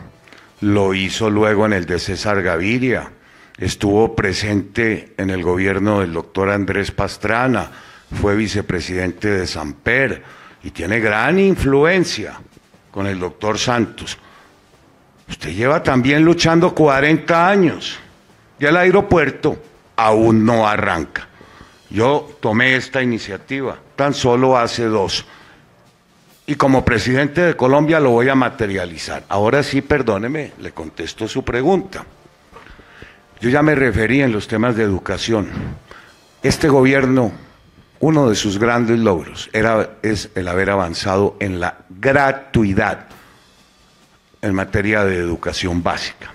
lo hizo luego en el de César Gaviria, estuvo presente en el gobierno del doctor Andrés Pastrana, fue vicepresidente de Samper y tiene gran influencia con el doctor Santos. Usted lleva también luchando 40 años y el aeropuerto aún no arranca. Yo tomé esta iniciativa tan solo hace 2 y como presidente de Colombia lo voy a materializar. Ahora sí, perdóneme, le contesto su pregunta. Yo ya me referí en los temas de educación. Este gobierno, uno de sus grandes logros es el haber avanzado en la gratuidad en materia de educación básica.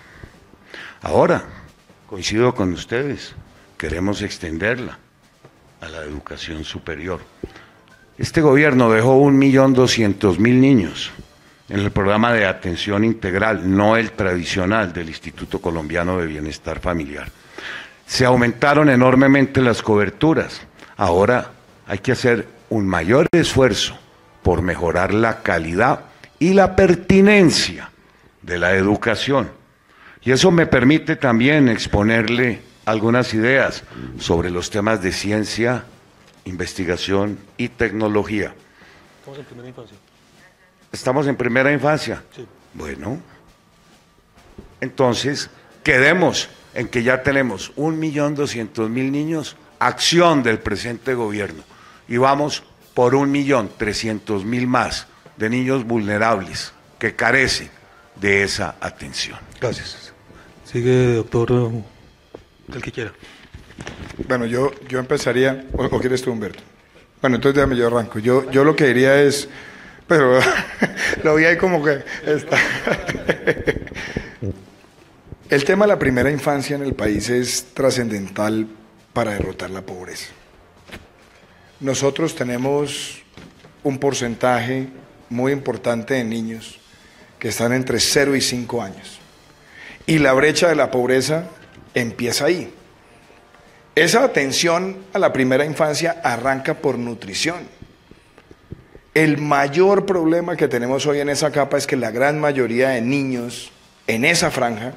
Ahora, coincido con ustedes, queremos extenderla a la educación superior. Este gobierno dejó 1.200.000 niños en el programa de atención integral, no el tradicional del Instituto Colombiano de Bienestar Familiar. Se aumentaron enormemente las coberturas. Ahora hay que hacer un mayor esfuerzo por mejorar la calidad y la pertinencia de la educación. Y eso me permite también exponerle algunas ideas sobre los temas de ciencia, investigación y tecnología. Estamos en primera infancia. ¿Estamos en primera infancia? Sí. Bueno, entonces quedemos en que ya tenemos 1.200.000 niños, acción del presente gobierno, y vamos por 1.300.000 más de niños vulnerables que carecen de esa atención. Gracias. Sigue, doctor, el que quiera. Bueno, yo empezaría, o quieres tú, Humberto. Bueno, entonces déjame, yo arranco. Yo lo que diría es, pero lo vi ahí como que está. El tema de la primera infancia en el país es trascendental para derrotar la pobreza. Nosotros tenemos un porcentaje muy importante de niños que están entre 0 y 5 años. Y la brecha de la pobreza empieza ahí. Esa atención a la primera infancia arranca por nutrición. El mayor problema que tenemos hoy en esa capa es que la gran mayoría de niños en esa franja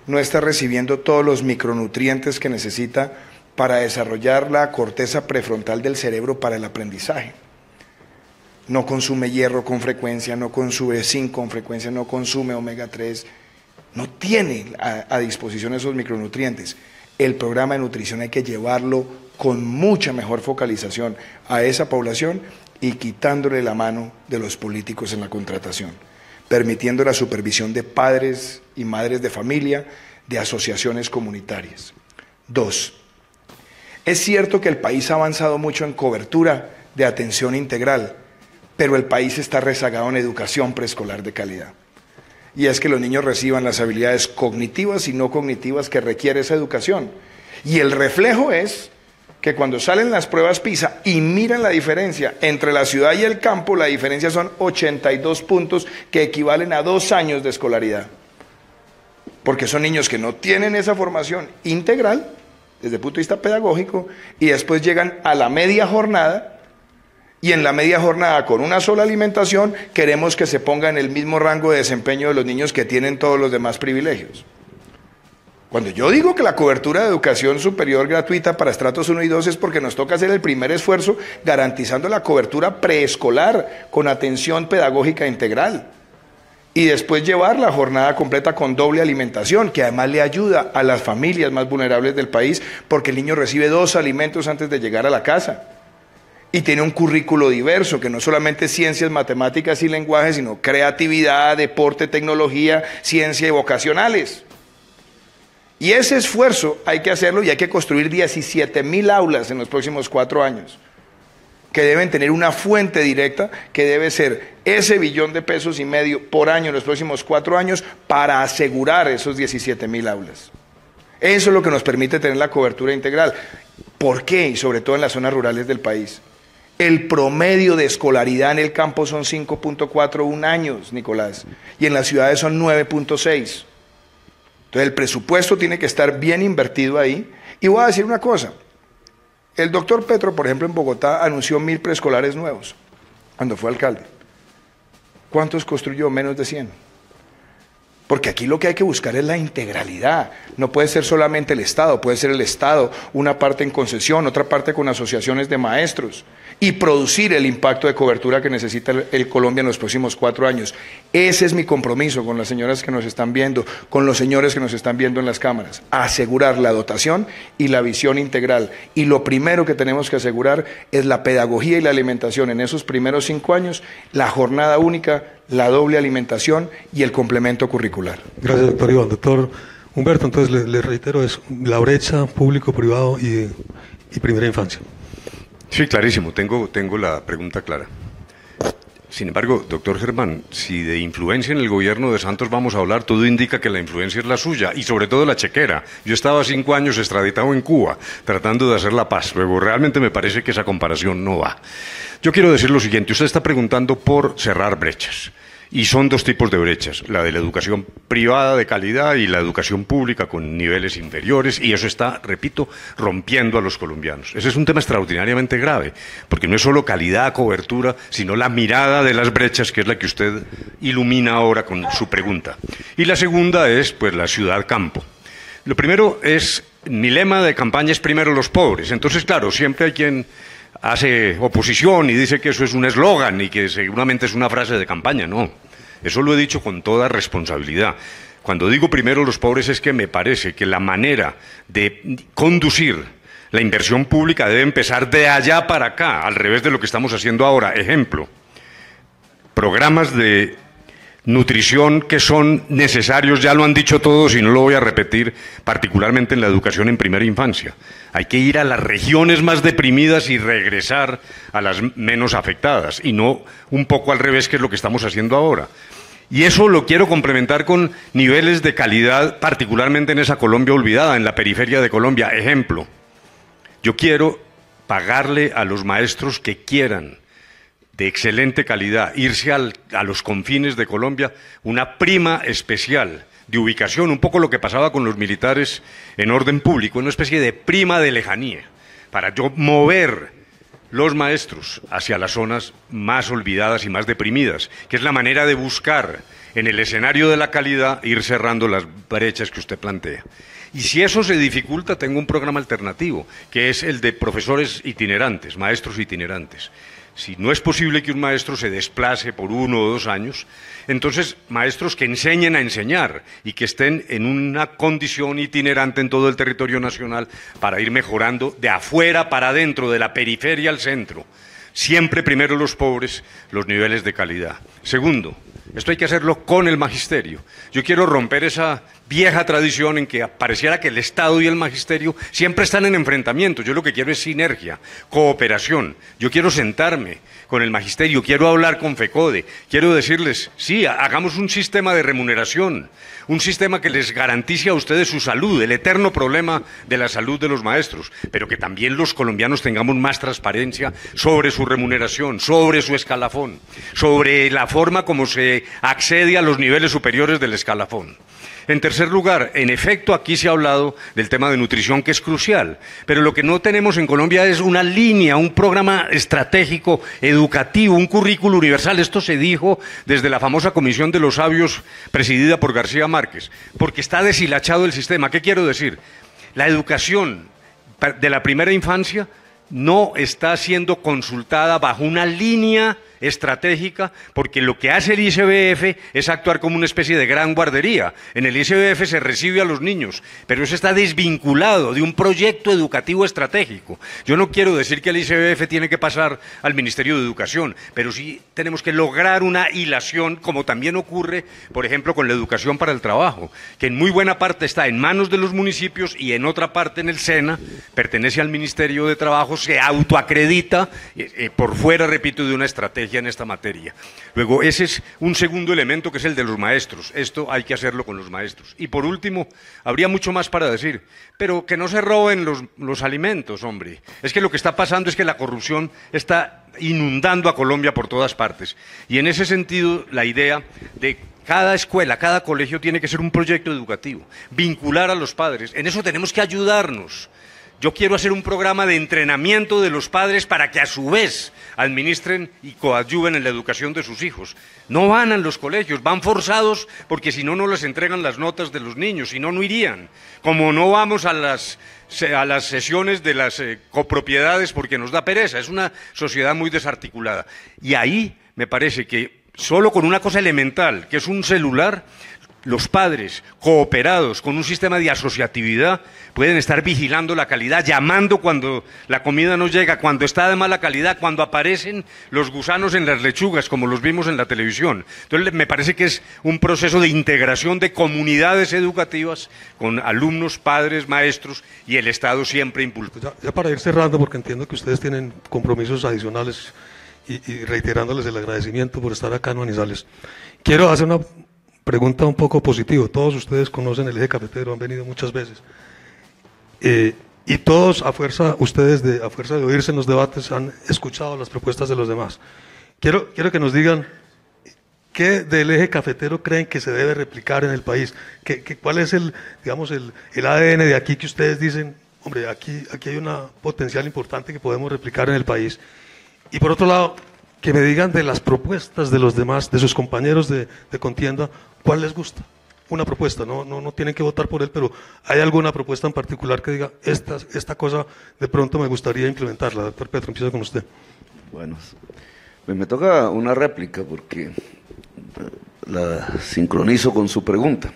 no está recibiendo todos los micronutrientes que necesita para desarrollar la corteza prefrontal del cerebro para el aprendizaje. No consume hierro con frecuencia, no consume zinc con frecuencia, no consume omega 3, no tiene a disposición esos micronutrientes. El programa de nutrición hay que llevarlo con mucha mejor focalización a esa población y quitándole la mano de los políticos en la contratación, permitiendo la supervisión de padres y madres de familia, de asociaciones comunitarias. 2. Es cierto que el país ha avanzado mucho en cobertura de atención integral, pero el país está rezagado en educación preescolar de calidad. Y es que los niños reciban las habilidades cognitivas y no cognitivas que requiere esa educación. Y el reflejo es que cuando salen las pruebas PISA y miran la diferencia entre la ciudad y el campo, la diferencia son 82 puntos que equivalen a 2 años de escolaridad. Porque son niños que no tienen esa formación integral desde el punto de vista pedagógico y después llegan a la media jornada y en la media jornada con una sola alimentación queremos que se ponga en el mismo rango de desempeño de los niños que tienen todos los demás privilegios. Cuando yo digo que la cobertura de educación superior gratuita para estratos 1 y 2 es porque nos toca hacer el primer esfuerzo garantizando la cobertura preescolar con atención pedagógica integral y después llevar la jornada completa con doble alimentación, que además le ayuda a las familias más vulnerables del país porque el niño recibe 2 alimentos antes de llegar a la casa y tiene un currículo diverso que no solamente es ciencias, matemáticas y lenguaje, sino creatividad, deporte, tecnología, ciencia y vocacionales. Y ese esfuerzo hay que hacerlo y hay que construir 17.000 aulas en los próximos 4 años, que deben tener una fuente directa, que debe ser ese $1.5 billones por año en los próximos 4 años para asegurar esos 17.000 aulas. Eso es lo que nos permite tener la cobertura integral. ¿Por qué? Y sobre todo en las zonas rurales del país. El promedio de escolaridad en el campo son 5.41 años, Nicolás, y en las ciudades son 9.6. Entonces el presupuesto tiene que estar bien invertido ahí. Y voy a decir una cosa, el doctor Petro, por ejemplo, en Bogotá anunció 1.000 preescolares nuevos cuando fue alcalde. ¿Cuántos construyó? Menos de 100. Porque aquí lo que hay que buscar es la integralidad. No puede ser solamente el Estado, puede ser el Estado, una parte en concesión, otra parte con asociaciones de maestros y producir el impacto de cobertura que necesita el Colombia en los próximos 4 años. Ese es mi compromiso con las señoras que nos están viendo, con los señores que nos están viendo en las cámaras. Asegurar la dotación y la visión integral. Y lo primero que tenemos que asegurar es la pedagogía y la alimentación en esos primeros 5 años, la jornada única, la doble alimentación y el complemento curricular. Gracias, doctor Iván. Doctor Humberto, entonces le reitero eso, la brecha público-privado y primera infancia. Sí, clarísimo, tengo la pregunta clara. Sin embargo, doctor Germán, si de influencia en el gobierno de Santos vamos a hablar, todo indica que la influencia es la suya, y sobre todo la chequera. Yo estaba 5 años extraditado en Cuba, tratando de hacer la paz. Luego, realmente me parece que esa comparación no va. Yo quiero decir lo siguiente, usted está preguntando por cerrar brechas. Y son 2 tipos de brechas, la de la educación privada de calidad y la educación pública con niveles inferiores, y eso está, repito, rompiendo a los colombianos. Ese es un tema extraordinariamente grave, porque no es solo calidad, cobertura, sino la mirada de las brechas, que es la que usted ilumina ahora con su pregunta. Y la segunda es, pues, la ciudad-campo. Lo primero es, mi lema de campaña es primero los pobres. Entonces, claro, siempre hay quien hace oposición y dice que eso es un eslogan y que seguramente es una frase de campaña. No, eso lo he dicho con toda responsabilidad. Cuando digo primero los pobres es que me parece que la manera de conducir la inversión pública debe empezar de allá para acá, al revés de lo que estamos haciendo ahora. Ejemplo, programas de nutrición que son necesarios, ya lo han dicho todos y no lo voy a repetir, particularmente en la educación en primera infancia. Hay que ir a las regiones más deprimidas y regresar a las menos afectadas, y no un poco al revés, que es lo que estamos haciendo ahora. Y eso lo quiero complementar con niveles de calidad, particularmente en esa Colombia olvidada, en la periferia de Colombia. Ejemplo, yo quiero pagarle a los maestros que quieran, de excelente calidad, irse a los confines de Colombia, una prima especial de ubicación, un poco lo que pasaba con los militares en orden público, una especie de prima de lejanía, para yo mover los maestros hacia las zonas más olvidadas y más deprimidas, que es la manera de buscar en el escenario de la calidad ir cerrando las brechas que usted plantea. Y si eso se dificulta, tengo un programa alternativo, que es el de profesores itinerantes, maestros itinerantes. Si no es posible que un maestro se desplace por 1 o 2 años, entonces maestros que enseñen a enseñar y que estén en una condición itinerante en todo el territorio nacional para ir mejorando de afuera para adentro, de la periferia al centro. Siempre primero los pobres, los niveles de calidad. Segundo, Esto hay que hacerlo con el magisterio. Yo quiero romper esa vieja tradición en que pareciera que el Estado y el magisterio siempre están en enfrentamiento. Yo lo que quiero es sinergia, cooperación. Yo quiero sentarme con el magisterio, quiero hablar con FECODE, quiero decirles, sí, hagamos un sistema de remuneración, un sistema que les garantice a ustedes su salud, el eterno problema de la salud de los maestros, pero que también los colombianos tengamos más transparencia sobre su remuneración, sobre su escalafón, sobre la forma como se accede a los niveles superiores del escalafón. En tercer lugar, en efecto, aquí se ha hablado del tema de nutrición, que es crucial, pero lo que no tenemos en Colombia es una línea, un programa estratégico, educativo, un currículo universal. Esto se dijo desde la famosa Comisión de los Sabios, presidida por García Márquez, porque está deshilachado el sistema. ¿Qué quiero decir? La educación de la primera infancia no está siendo consultada bajo una línea estratégica, porque lo que hace el ICBF es actuar como una especie de gran guardería. En el ICBF se recibe a los niños, pero eso está desvinculado de un proyecto educativo estratégico. Yo no quiero decir que el ICBF tiene que pasar al Ministerio de Educación, pero sí tenemos que lograr una hilación, como también ocurre, por ejemplo, con la educación para el trabajo, que en muy buena parte está en manos de los municipios y en otra parte en el SENA, pertenece al Ministerio de Trabajo, se autoacredita por fuera, repito, de una estrategia en esta materia. Luego, ese es un segundo elemento, que es el de los maestros. Esto hay que hacerlo con los maestros. Y por último, habría mucho más para decir, pero que no se roben los alimentos, hombre. Es que lo que está pasando es que la corrupción está inundando a Colombia por todas partes. Y en ese sentido, la idea de cada escuela, cada colegio tiene que ser un proyecto educativo, vincular a los padres. En eso tenemos que ayudarnos. Yo quiero hacer un programa de entrenamiento de los padres para que a su vez administren y coadyuven en la educación de sus hijos. No van a los colegios, van forzados porque si no, no les entregan las notas de los niños, si no, no irían. Como no vamos a las sesiones de las copropiedades porque nos da pereza, es una sociedad muy desarticulada. Y ahí me parece que solo con una cosa elemental, que es un celular, los padres, cooperados con un sistema de asociatividad, pueden estar vigilando la calidad, llamando cuando la comida no llega, cuando está de mala calidad, cuando aparecen los gusanos en las lechugas, como los vimos en la televisión. Entonces, me parece que es un proceso de integración de comunidades educativas con alumnos, padres, maestros y el Estado siempre impulsando. Ya para ir cerrando, porque entiendo que ustedes tienen compromisos adicionales y reiterándoles el agradecimiento por estar acá en Manizales. Quiero hacer una pregunta un poco positiva. Todos ustedes conocen el eje cafetero, han venido muchas veces. Y todos, a fuerza de oírse en los debates, han escuchado las propuestas de los demás. Quiero que nos digan qué del eje cafetero creen que se debe replicar en el país. ¿Cuál es el ADN de aquí que ustedes dicen, hombre, aquí hay una potencial importante que podemos replicar en el país? Y por otro lado, que me digan de las propuestas de los demás, de sus compañeros de contienda, ¿cuál les gusta? Una propuesta, no tienen que votar por él, pero ¿hay alguna propuesta en particular que diga, esta cosa de pronto me gustaría implementarla? Doctor Petro, empiezo con usted. Bueno, me toca una réplica porque la sincronizo con su pregunta.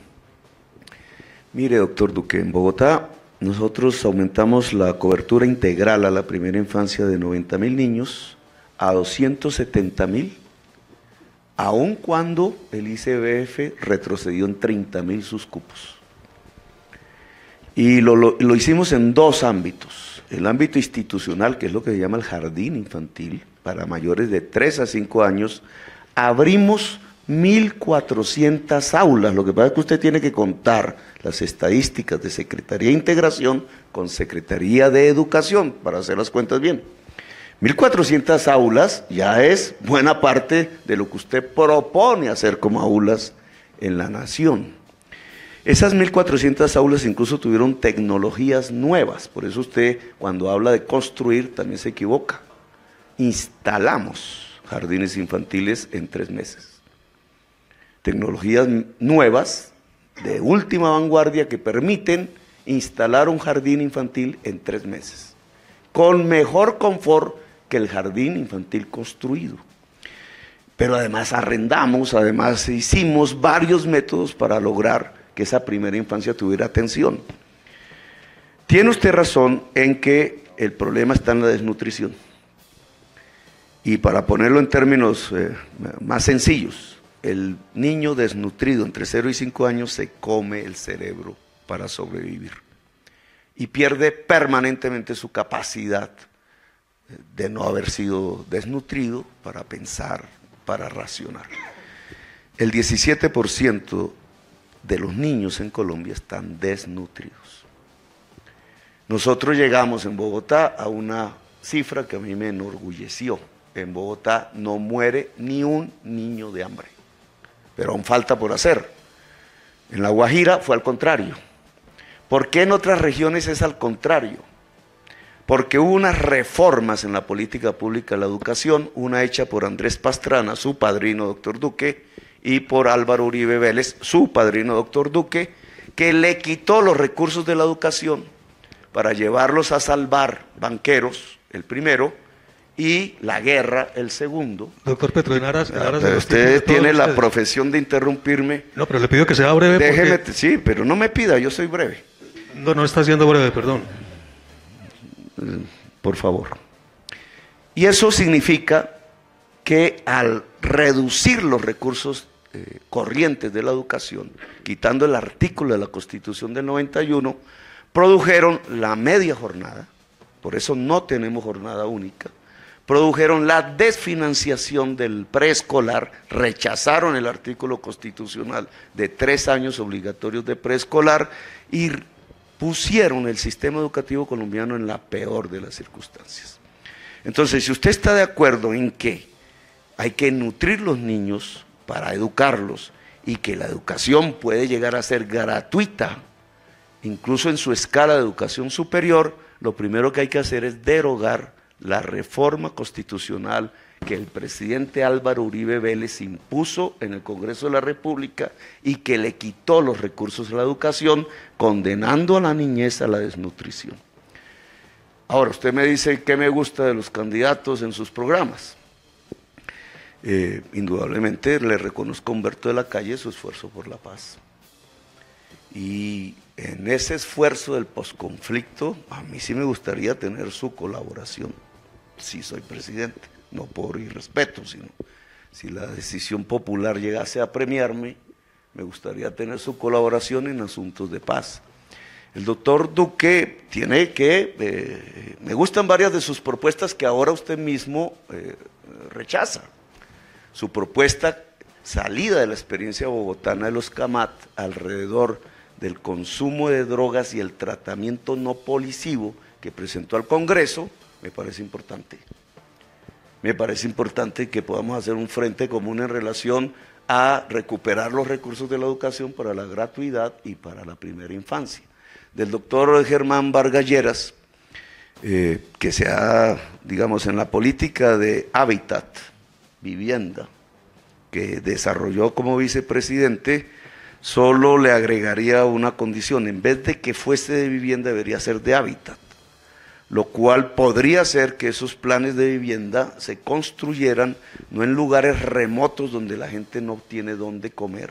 Mire, doctor Duque, en Bogotá nosotros aumentamos la cobertura integral a la primera infancia de 90.000 niños a 270.000, aun cuando el ICBF retrocedió en 30.000 sus cupos. Y lo hicimos en dos ámbitos. El ámbito institucional, que es lo que se llama el jardín infantil, para mayores de 3 a 5 años, abrimos 1.400 aulas. Lo que pasa es que usted tiene que contar las estadísticas de Secretaría de Integración con Secretaría de Educación para hacer las cuentas bien. 1.400 aulas ya es buena parte de lo que usted propone hacer como aulas en la nación. Esas 1.400 aulas incluso tuvieron tecnologías nuevas, por eso usted cuando habla de construir también se equivoca. Instalamos jardines infantiles en 3 meses. Tecnologías nuevas, de última vanguardia, que permiten instalar un jardín infantil en 3 meses, con mejor confort que el jardín infantil construido. Pero además arrendamos, además hicimos varios métodos para lograr que esa primera infancia tuviera atención. Tiene usted razón en que el problema está en la desnutrición. Y para ponerlo en términos más sencillos, el niño desnutrido entre 0 y 5 años se come el cerebro para sobrevivir y pierde permanentemente su capacidad de no haber sido desnutrido para pensar, para racionar. El 17% de los niños en Colombia están desnutridos. Nosotros llegamos en Bogotá a una cifra que a mí me enorgulleció. En Bogotá no muere ni un niño de hambre, pero aún falta por hacer. En La Guajira fue al contrario. ¿Por qué en otras regiones es al contrario? Porque hubo unas reformas en la política pública de la educación, una hecha por Andrés Pastrana, su padrino doctor Duque, y por Álvaro Uribe Vélez, su padrino doctor Duque, que le quitó los recursos de la educación para llevarlos a salvar banqueros, el primero, y la guerra, el segundo. Doctor Petro, en aras pero usted tiene la profesión de interrumpirme. No, pero le pido que sea breve. Déjeme, porque... Sí, pero no me pida, yo soy breve. No está siendo breve, perdón. Por favor. Y eso significa que al reducir los recursos corrientes de la educación, quitando el artículo de la Constitución del 91, produjeron la media jornada, por eso no tenemos jornada única, produjeron la desfinanciación del preescolar, rechazaron el artículo constitucional de 3 años obligatorios de preescolar y pusieron el sistema educativo colombiano en la peor de las circunstancias. Entonces, si usted está de acuerdo en que hay que nutrir los niños para educarlos y que la educación puede llegar a ser gratuita, incluso en su escala de educación superior, lo primero que hay que hacer es derogar la reforma constitucional que el presidente Álvaro Uribe Vélez impuso en el Congreso de la República y que le quitó los recursos a la educación, condenando a la niñez a la desnutrición. Ahora, usted me dice qué me gusta de los candidatos en sus programas. Indudablemente le reconozco a Humberto de la Calle su esfuerzo por la paz. Y en ese esfuerzo del posconflicto, a mí sí me gustaría tener su colaboración, si soy presidente, no por irrespeto, sino si la decisión popular llegase a premiarme, me gustaría tener su colaboración en asuntos de paz. El doctor Duque tiene que, me gustan varias de sus propuestas que ahora usted mismo rechaza. Su propuesta salida de la experiencia bogotana de los CAMAT alrededor del consumo de drogas y el tratamiento no policivo que presentó al Congreso, me parece importante. Me parece importante que podamos hacer un frente común en relación a recuperar los recursos de la educación para la gratuidad y para la primera infancia. Del doctor Germán Vargas Lleras, que se ha, digamos, en la política de hábitat, vivienda, que desarrolló como vicepresidente, solo le agregaría una condición: en vez de que fuese de vivienda, debería ser de hábitat, lo cual podría ser que esos planes de vivienda se construyeran no en lugares remotos donde la gente no tiene dónde comer,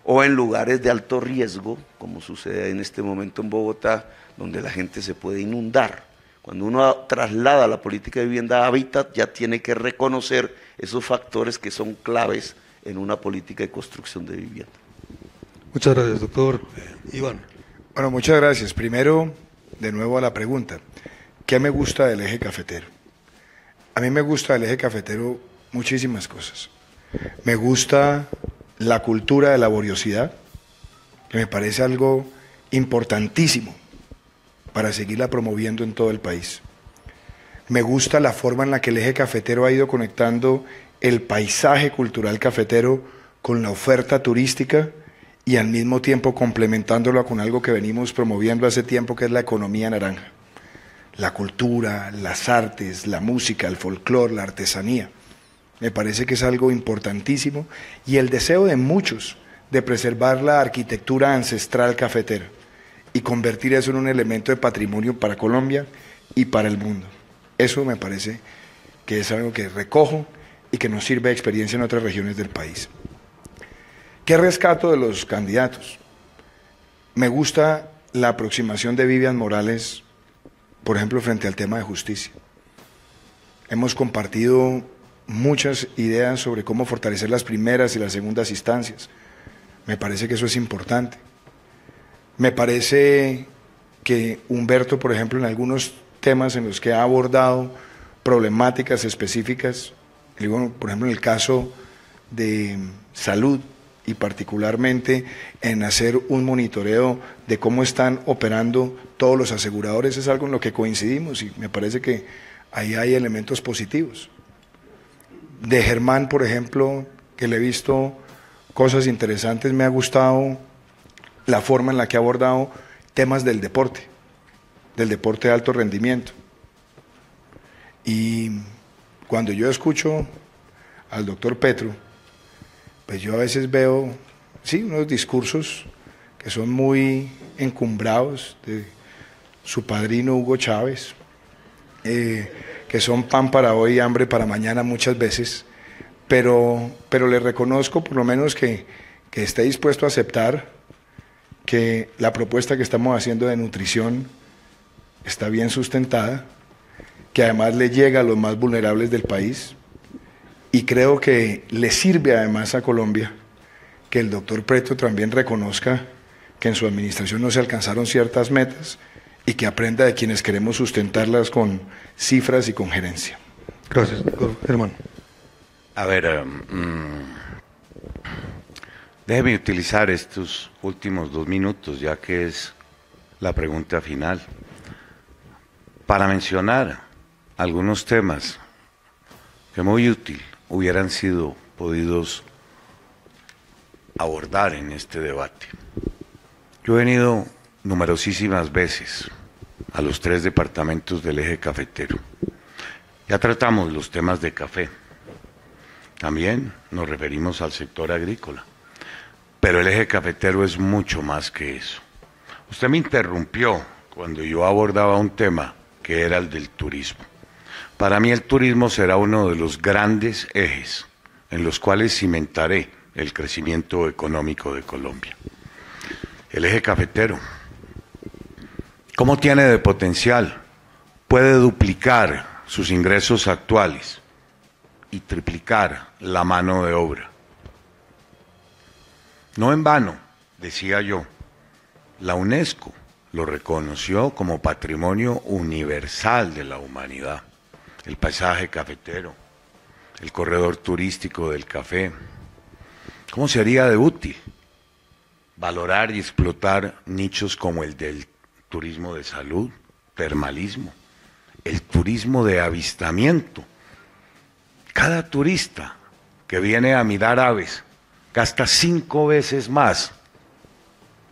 o en lugares de alto riesgo, como sucede en este momento en Bogotá, donde la gente se puede inundar. Cuando uno traslada la política de vivienda a hábitat, ya tiene que reconocer esos factores que son claves en una política de construcción de vivienda. Muchas gracias, doctor. Iván. Bueno, muchas gracias. Primero, de nuevo a la pregunta, ¿qué me gusta del eje cafetero? A mí me gusta del eje cafetero muchísimas cosas. Me gusta la cultura de laboriosidad, que me parece algo importantísimo para seguirla promoviendo en todo el país. Me gusta la forma en la que el eje cafetero ha ido conectando el paisaje cultural cafetero con la oferta turística y al mismo tiempo complementándolo con algo que venimos promoviendo hace tiempo, que es la economía naranja. La cultura, las artes, la música, el folclore, la artesanía. Me parece que es algo importantísimo, y el deseo de muchos de preservar la arquitectura ancestral cafetera y convertir eso en un elemento de patrimonio para Colombia y para el mundo. Eso me parece que es algo que recojo y que nos sirve de experiencia en otras regiones del país. ¿Qué rescato de los candidatos? Me gusta la aproximación de Vivian Morales, por ejemplo, frente al tema de justicia. Hemos compartido muchas ideas sobre cómo fortalecer las primeras y las segundas instancias. Me parece que eso es importante. Me parece que Humberto, por ejemplo, en algunos temas en los que ha abordado problemáticas específicas, por ejemplo, en el caso de salud y particularmente en hacer un monitoreo de cómo están operando todos los aseguradores, es algo en lo que coincidimos y me parece que ahí hay elementos positivos. De Germán, por ejemplo, que le he visto cosas interesantes, me ha gustado la forma en la que ha abordado temas del deporte de alto rendimiento. Y cuando yo escucho al doctor Petro, pues yo a veces veo, sí, unos discursos que son muy encumbrados de su padrino Hugo Chávez, que son pan para hoy y hambre para mañana muchas veces, pero le reconozco por lo menos que esté dispuesto a aceptar que la propuesta que estamos haciendo de nutrición está bien sustentada, que además le llega a los más vulnerables del país, y creo que le sirve además a Colombia que el doctor Petro también reconozca que en su administración no se alcanzaron ciertas metas y que aprenda de quienes queremos sustentarlas con cifras y con gerencia. Gracias, doctor Germán. A ver, déjeme utilizar estos últimos 2 minutos, ya que es la pregunta final, para mencionar algunos temas que muy útil hubieran sido podidos abordar en este debate. Yo he venido numerosísimas veces a los 3 departamentos del eje cafetero. Ya tratamos los temas de café. También nos referimos al sector agrícola. Pero el eje cafetero es mucho más que eso. Usted me interrumpió cuando yo abordaba un tema que era el del turismo. Para mí el turismo será uno de los grandes ejes en los cuales cimentaré el crecimiento económico de Colombia. El eje cafetero, ¿cómo tiene de potencial? Puede duplicar sus ingresos actuales y triplicar la mano de obra. No en vano, decía yo, la UNESCO lo reconoció como patrimonio universal de la humanidad. El paisaje cafetero, el corredor turístico del café. ¿Cómo sería de útil valorar y explotar nichos como el del turismo de salud, termalismo, el turismo de avistamiento? Cada turista que viene a mirar aves gasta 5 veces más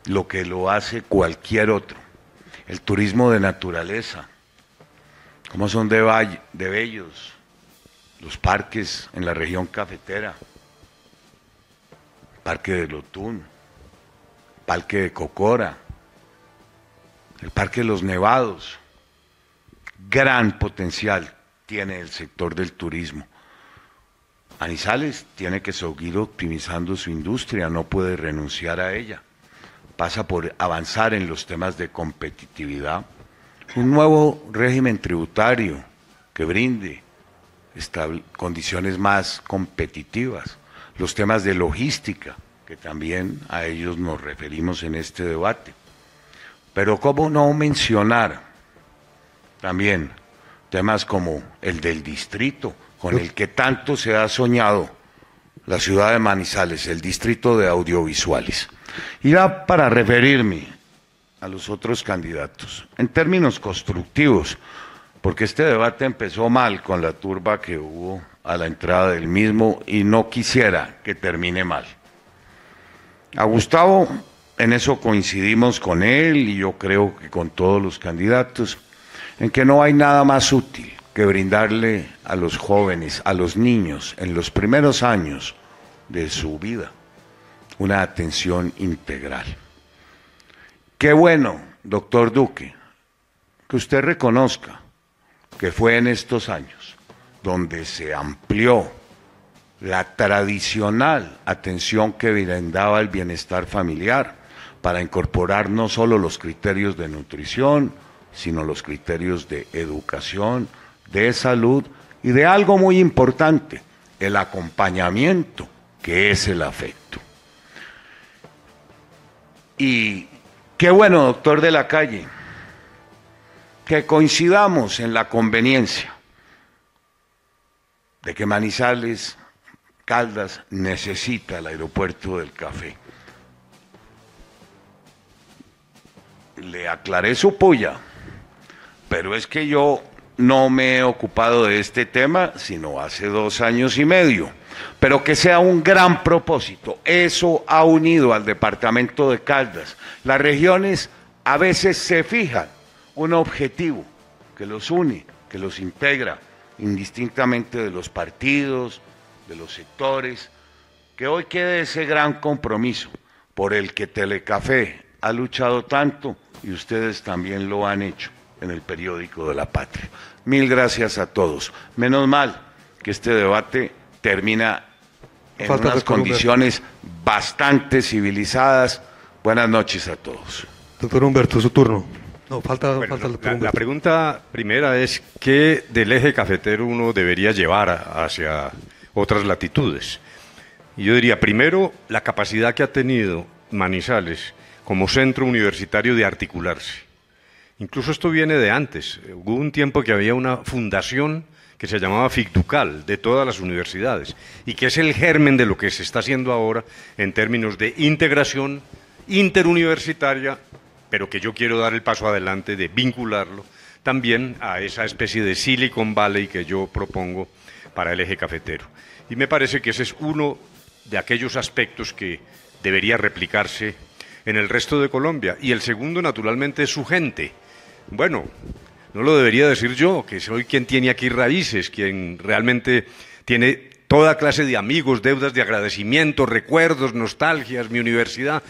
lo que lo hace cualquier otro. El turismo de naturaleza, cómo son de bellos los parques en la región cafetera, Parque de Lotún, Parque de Cocora, el Parque de los Nevados. Gran potencial tiene el sector del turismo. Manizales tiene que seguir optimizando su industria, no puede renunciar a ella. Pasa por avanzar en los temas de competitividad, un nuevo régimen tributario que brinde condiciones más competitivas, los temas de logística, que también a ellos nos referimos en este debate. Pero cómo no mencionar también temas como el del distrito, con el que tanto se ha soñado la ciudad de Manizales, el distrito de audiovisuales. Y ya para referirme a los otros candidatos, en términos constructivos, porque este debate empezó mal con la turba que hubo a la entrada del mismo y no quisiera que termine mal. A Gustavo, en eso coincidimos con él y yo creo que con todos los candidatos, en que no hay nada más útil que brindarle a los jóvenes, a los niños, en los primeros años de su vida, una atención integral. Qué bueno, doctor Duque, que usted reconozca que fue en estos años donde se amplió la tradicional atención que brindaba el bienestar familiar para incorporar no solo los criterios de nutrición, sino los criterios de educación, de salud y de algo muy importante, el acompañamiento, que es el afecto. Y qué bueno, doctor de la Calle, que coincidamos en la conveniencia de que Manizales, Caldas, necesita el aeropuerto del café. Le aclaré su puya, pero es que yo no me he ocupado de este tema sino hace 2 años y medio, pero que sea un gran propósito. Eso ha unido al departamento de Caldas. Las regiones a veces se fijan un objetivo que los une, que los integra, indistintamente de los partidos, de los sectores, que hoy quede ese gran compromiso por el que Telecafé ha luchado tanto y ustedes también lo han hecho en el periódico de la Patria. Mil gracias a todos. Menos mal que este debate termina en unas condiciones bastante civilizadas. Buenas noches a todos. Doctor Humberto, su turno. No, falta el doctor Humberto. La pregunta primera es ¿qué del eje cafetero uno debería llevar hacia otras latitudes? Y yo diría, primero, la capacidad que ha tenido Manizales como centro universitario de articularse. Incluso esto viene de antes. Hubo un tiempo que había una fundación que se llamaba FICDUCAL, de todas las universidades, y que es el germen de lo que se está haciendo ahora en términos de integración interuniversitaria, pero que yo quiero dar el paso adelante de vincularlo también a esa especie de Silicon Valley que yo propongo para el eje cafetero. Y me parece que ese es uno de aquellos aspectos que debería replicarse en el resto de Colombia. Y el segundo, naturalmente, es su gente. Bueno, no lo debería decir yo, que soy quien tiene aquí raíces, quien realmente tiene toda clase de amigos, deudas de agradecimiento, recuerdos, nostalgias, mi universidad,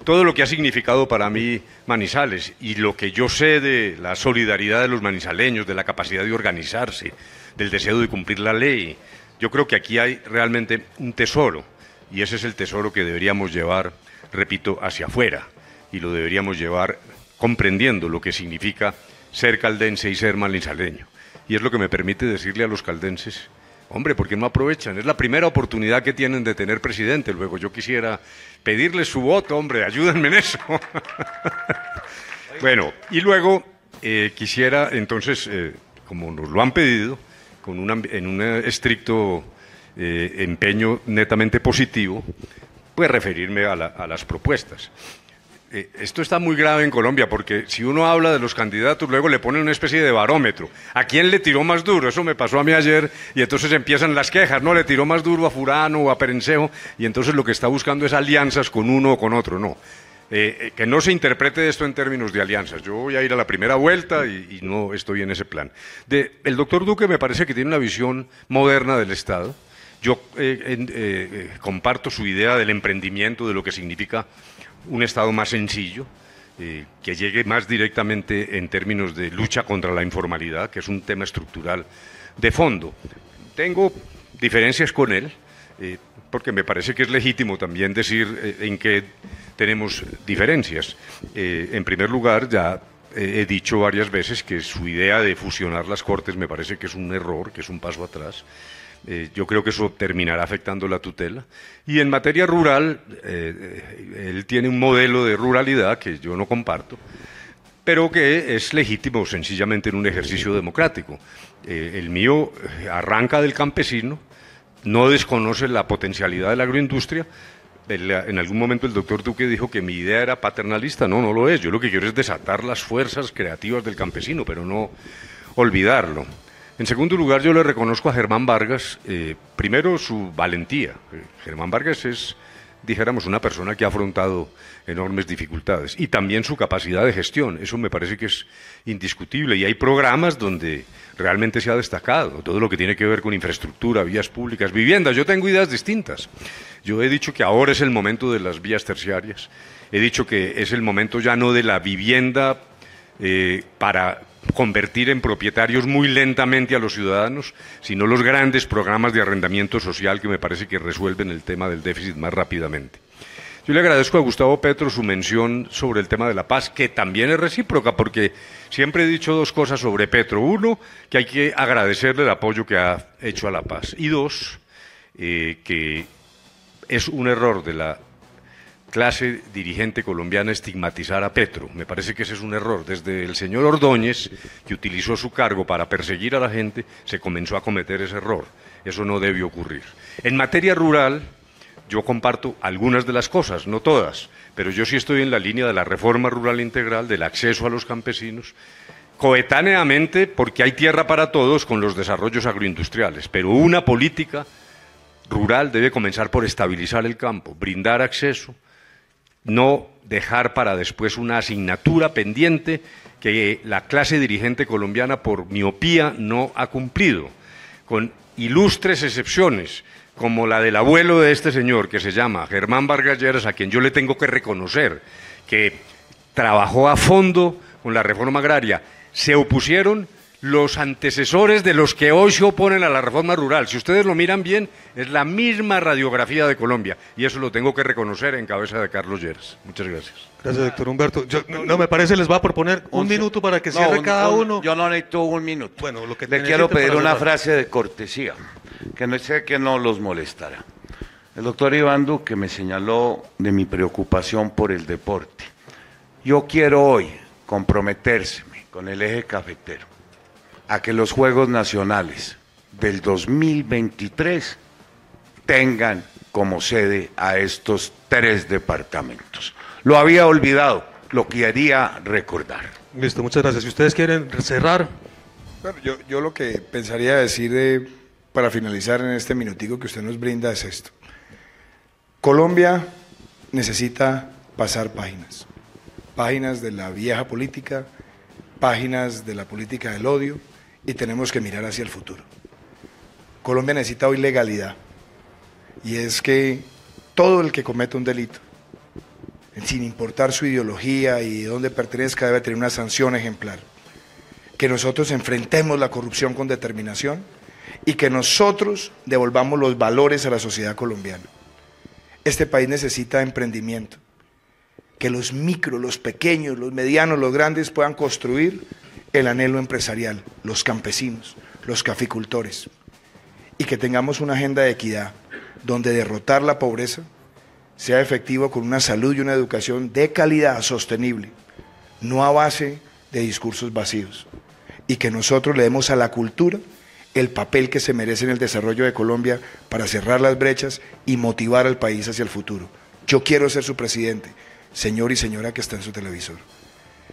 todo lo que ha significado para mí Manizales y lo que yo sé de la solidaridad de los manizaleños, de la capacidad de organizarse, del deseo de cumplir la ley. Yo creo que aquí hay realmente un tesoro y ese es el tesoro que deberíamos llevar, repito, hacia afuera y lo deberíamos llevar comprendiendo lo que significa ser caldense y ser manizaleño. Y es lo que me permite decirle a los caldenses, hombre, ¿por qué no aprovechan? Es la primera oportunidad que tienen de tener presidente. Luego yo quisiera pedirles su voto, hombre, ayúdenme en eso. Bueno, y luego quisiera entonces, como nos lo han pedido, en un estricto empeño netamente positivo, pues referirme a las propuestas. Esto está muy grave en Colombia porque si uno habla de los candidatos luego le ponen una especie de barómetro. ¿A quién le tiró más duro? Eso me pasó a mí ayer y entonces empiezan las quejas, ¿no? Le tiró más duro a Furano o a Perencejo y entonces lo que está buscando es alianzas con uno o con otro, no. Que no se interprete esto en términos de alianzas. Yo voy a ir a la primera vuelta y no estoy en ese plan. El doctor Duque me parece que tiene una visión moderna del Estado. Yo comparto su idea del emprendimiento, de lo que significa un Estado más sencillo, que llegue más directamente en términos de lucha contra la informalidad, que es un tema estructural de fondo. Tengo diferencias con él, porque me parece que es legítimo también decir en qué tenemos diferencias. En primer lugar, ya he dicho varias veces que su idea de fusionar las Cortes me parece que es un error, que es un paso atrás. Yo creo que eso terminará afectando la tutela. Y en materia rural, él tiene un modelo de ruralidad que yo no comparto, pero que es legítimo sencillamente en un ejercicio democrático. El mío arranca del campesino, no desconoce la potencialidad de la agroindustria. En algún momento el doctor Duque dijo que mi idea era paternalista. No, no lo es. Yo lo que quiero es desatar las fuerzas creativas del campesino, pero no olvidarlo. En segundo lugar, yo le reconozco a Germán Vargas, primero, su valentía. Germán Vargas es, dijéramos, una persona que ha afrontado enormes dificultades y también su capacidad de gestión. Eso me parece que es indiscutible y hay programas donde realmente se ha destacado, todo lo que tiene que ver con infraestructura, vías públicas, viviendas. Yo tengo ideas distintas. Yo he dicho que ahora es el momento de las vías terciarias, he dicho que es el momento ya no de la vivienda para convertir en propietarios muy lentamente a los ciudadanos, sino los grandes programas de arrendamiento social que me parece que resuelven el tema del déficit más rápidamente. Yo le agradezco a Gustavo Petro su mención sobre el tema de la paz, que también es recíproca, porque siempre he dicho dos cosas sobre Petro. Uno, que hay que agradecerle el apoyo que ha hecho a la paz. Y dos, que es un error de la clase dirigente colombiana estigmatizar a Petro. Me parece que ese es un error. Desde el señor Ordóñez, que utilizó su cargo para perseguir a la gente, se comenzó a cometer ese error. Eso no debe ocurrir. En materia rural, yo comparto algunas de las cosas, no todas, pero yo sí estoy en la línea de la reforma rural integral, del acceso a los campesinos, coetáneamente, porque hay tierra para todos con los desarrollos agroindustriales, pero una política rural debe comenzar por estabilizar el campo, brindar acceso, no dejar para después una asignatura pendiente que la clase dirigente colombiana por miopía no ha cumplido, con ilustres excepciones, como la del abuelo de este señor, que se llama Germán Vargas Lleras, a quien yo le tengo que reconocer, que trabajó a fondo con la reforma agraria. Se opusieron los antecesores de los que hoy se oponen a la reforma rural. Si ustedes lo miran bien, es la misma radiografía de Colombia, y eso lo tengo que reconocer en cabeza de Carlos Lleras. Muchas gracias. Gracias, doctor Humberto. No me parece, les va a proponer un minuto para que cierre cada uno. Yo no necesito un minuto. Bueno, lo que le quiero pedir una frase de cortesía, que no sé que no los molestará. El doctor Iván Duque me señaló de mi preocupación por el deporte. Yo quiero hoy comprometérseme con el eje cafetero a que los Juegos Nacionales del 2023 tengan como sede a estos 3 departamentos. Lo había olvidado, lo quería recordar. Listo, muchas gracias. Si ustedes quieren cerrar. Bueno, yo lo que pensaría decir para finalizar en este minutico que usted nos brinda es esto. Colombia necesita pasar páginas. Páginas de la vieja política, páginas de la política del odio, y tenemos que mirar hacia el futuro. Colombia necesita hoy legalidad, y es que todo el que cometa un delito, sin importar su ideología y de dónde pertenezca, debe tener una sanción ejemplar. Que nosotros enfrentemos la corrupción con determinación y que nosotros devolvamos los valores a la sociedad colombiana. Este país necesita emprendimiento, que los micros, los pequeños, los medianos, los grandes puedan construir el anhelo empresarial, los campesinos, los caficultores, y que tengamos una agenda de equidad donde derrotar la pobreza sea efectivo con una salud y una educación de calidad sostenible, no a base de discursos vacíos, y que nosotros le demos a la cultura el papel que se merece en el desarrollo de Colombia para cerrar las brechas y motivar al país hacia el futuro. Yo quiero ser su presidente, señor y señora que está en su televisor.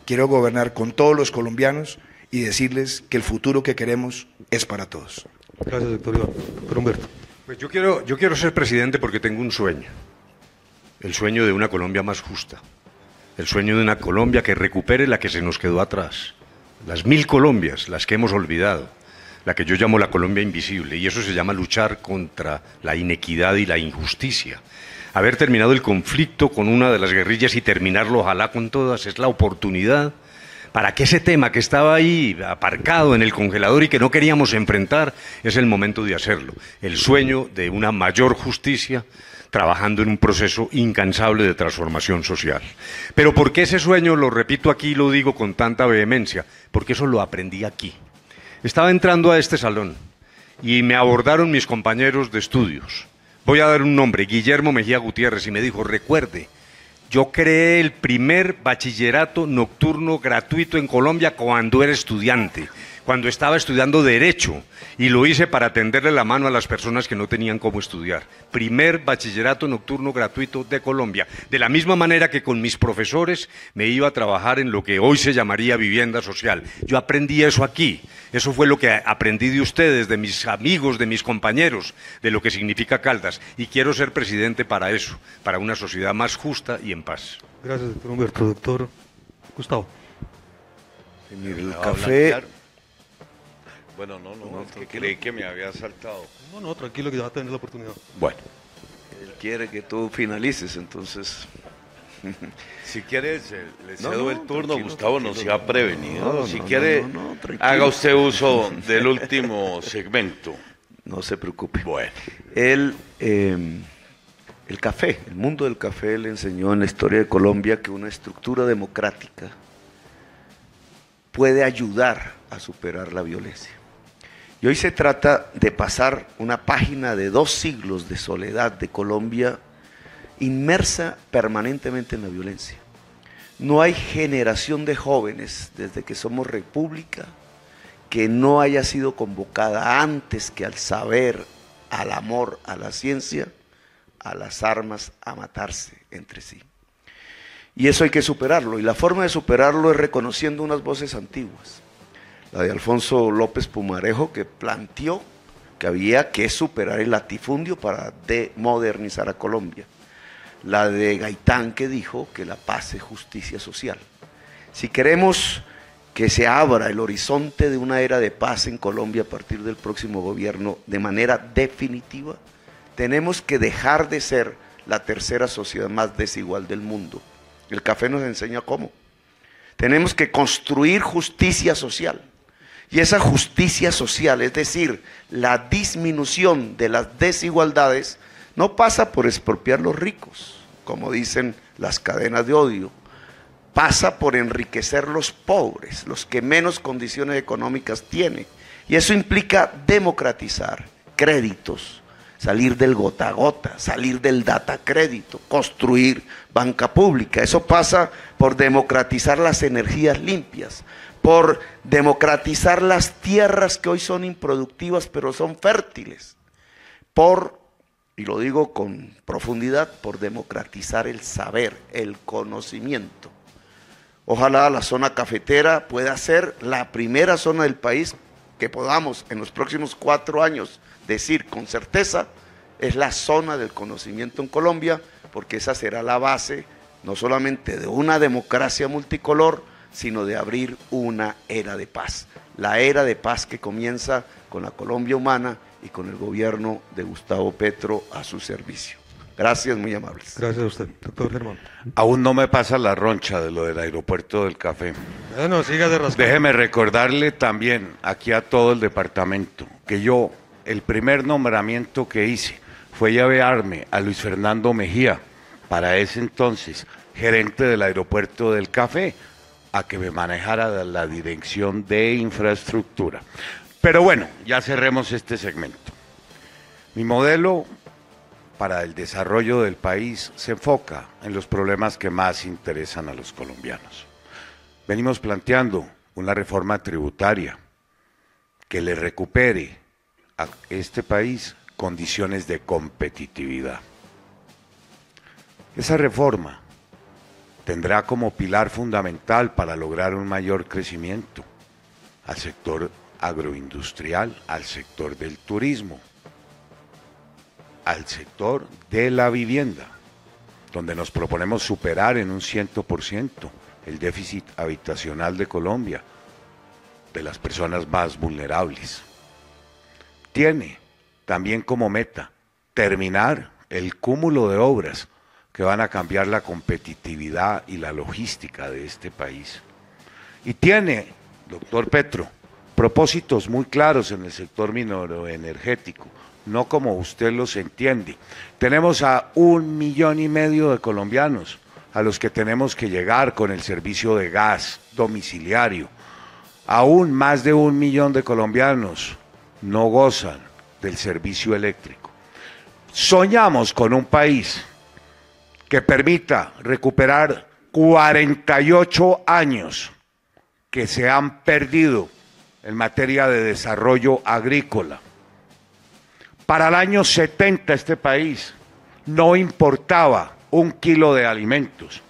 Quiero gobernar con todos los colombianos y decirles que el futuro que queremos es para todos. Gracias, doctor Iván. Doctor Humberto. Pues yo quiero ser presidente porque tengo un sueño, el sueño de una Colombia más justa, el sueño de una Colombia que recupere la que se nos quedó atrás, las 1000 Colombias, las que hemos olvidado, la que yo llamo la Colombia invisible, y eso se llama luchar contra la inequidad y la injusticia. Haber terminado el conflicto con una de las guerrillas y terminarlo ojalá con todas es la oportunidad para que ese tema que estaba ahí aparcado en el congelador y que no queríamos enfrentar, es el momento de hacerlo. El sueño de una mayor justicia, trabajando en un proceso incansable de transformación social. Pero ¿por qué ese sueño, lo repito aquí y lo digo con tanta vehemencia? Porque eso lo aprendí aquí. Estaba entrando a este salón y me abordaron mis compañeros de estudios. Voy a dar un nombre, Guillermo Mejía Gutiérrez, y me dijo, recuerde, yo creé el primer bachillerato nocturno gratuito en Colombia cuando era estudiante, cuando estaba estudiando Derecho, y lo hice para tenderle la mano a las personas que no tenían cómo estudiar. Primer bachillerato nocturno gratuito de Colombia. De la misma manera que con mis profesores me iba a trabajar en lo que hoy se llamaría vivienda social. Yo aprendí eso aquí. Eso fue lo que aprendí de ustedes, de mis amigos, de mis compañeros, de lo que significa Caldas. Y quiero ser presidente para eso, para una sociedad más justa y en paz. Gracias, doctor Humberto. Doctor Gustavo. El café... Bueno, no, es que creí que me había saltado. No, tranquilo que ya va a tener la oportunidad. Bueno, él quiere que tú finalices, entonces... Si quieres, le cedo No, el turno, tranquilo, Gustavo tranquilo. no se ha prevenido. No, si no, quiere, no, tranquilo. haga usted uso del último segmento. No se preocupe. Bueno. Él, el café, el mundo del café le enseñó en la historia de Colombia que una estructura democrática puede ayudar a superar la violencia. Y hoy se trata de pasar una página de 2 siglos de soledad de Colombia inmersa permanentemente en la violencia. No hay generación de jóvenes desde que somos república que no haya sido convocada antes que al saber, al amor, a la ciencia, a las armas, a matarse entre sí. Y eso hay que superarlo, y la forma de superarlo es reconociendo unas voces antiguas. La de Alfonso López Pumarejo, que planteó que había que superar el latifundio para modernizar a Colombia. La de Gaitán, que dijo que la paz es justicia social. Si queremos que se abra el horizonte de una era de paz en Colombia a partir del próximo gobierno de manera definitiva, tenemos que dejar de ser la tercera sociedad más desigual del mundo. El café nos enseña cómo. Tenemos que construir justicia social. Y esa justicia social, es decir, la disminución de las desigualdades, no pasa por expropiar los ricos, como dicen las cadenas de odio. Pasa por enriquecer los pobres, los que menos condiciones económicas tienen. Y eso implica democratizar créditos, salir del gota a gota, salir del data crédito, construir banca pública. Eso pasa por democratizar las energías limpias, por democratizar las tierras que hoy son improductivas pero son fértiles, y lo digo con profundidad, por democratizar el saber, el conocimiento. Ojalá la zona cafetera pueda ser la primera zona del país que podamos en los próximos 4 años decir con certeza, es la zona del conocimiento en Colombia, porque esa será la base no solamente de una democracia multicolor, sino de abrir una era de paz. La era de paz que comienza con la Colombia humana y con el gobierno de Gustavo Petro a su servicio. Gracias, muy amables. Gracias a usted, doctor Germán. Aún no me pasa la roncha de lo del aeropuerto del café. Bueno, siga de rascar. Déjeme recordarle también aquí a todo el departamento que yo, el primer nombramiento que hice fue llevarme a Luis Fernando Mejía, para ese entonces gerente del aeropuerto del café, a que me manejara la dirección de infraestructura. Pero bueno, ya cerremos este segmento. Mi modelo para el desarrollo del país se enfoca en los problemas que más interesan a los colombianos. Venimos planteando una reforma tributaria que le recupere a este país condiciones de competitividad. Esa reforma tendrá como pilar fundamental para lograr un mayor crecimiento al sector agroindustrial, al sector del turismo, al sector de la vivienda, donde nos proponemos superar en un 100% el déficit habitacional de Colombia, de las personas más vulnerables. Tiene también como meta terminar el cúmulo de obras que van a cambiar la competitividad y la logística de este país. Y tiene, doctor Petro, propósitos muy claros en el sector mineroenergético, no como usted los entiende. Tenemos a 1,5 millones de colombianos a los que tenemos que llegar con el servicio de gas domiciliario. Aún más de 1 millón de colombianos no gozan del servicio eléctrico. Soñamos con un país que permita recuperar 48 años que se han perdido en materia de desarrollo agrícola. Para el año 70 este país no importaba 1 kilo de alimentos.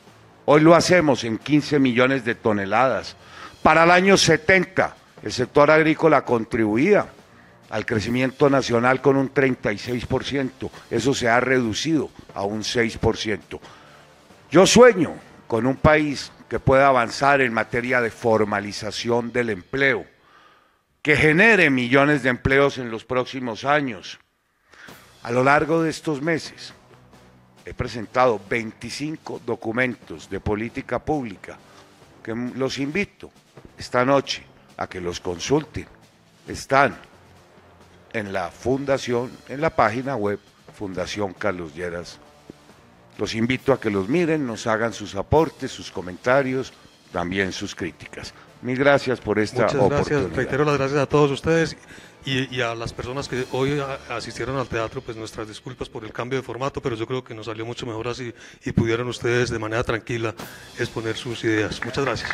Hoy lo hacemos en 15 millones de toneladas. Para el año 70 el sector agrícola contribuía al crecimiento nacional con un 36%. Eso se ha reducido a un 6%. Yo sueño con un país que pueda avanzar en materia de formalización del empleo, que genere millones de empleos en los próximos años. A lo largo de estos meses he presentado 25 documentos de política pública que los invito esta noche a que los consulten. Están en la fundación, en la página web Fundación Carlos Lleras. Los invito a que los miren, nos hagan sus aportes, sus comentarios, también sus críticas. Mil gracias por esta Muchas oportunidad. gracias, reitero las gracias a todos ustedes y a las personas que hoy asistieron al teatro, pues nuestras disculpas por el cambio de formato, pero yo creo que nos salió mucho mejor así y pudieron ustedes de manera tranquila exponer sus ideas. Muchas gracias.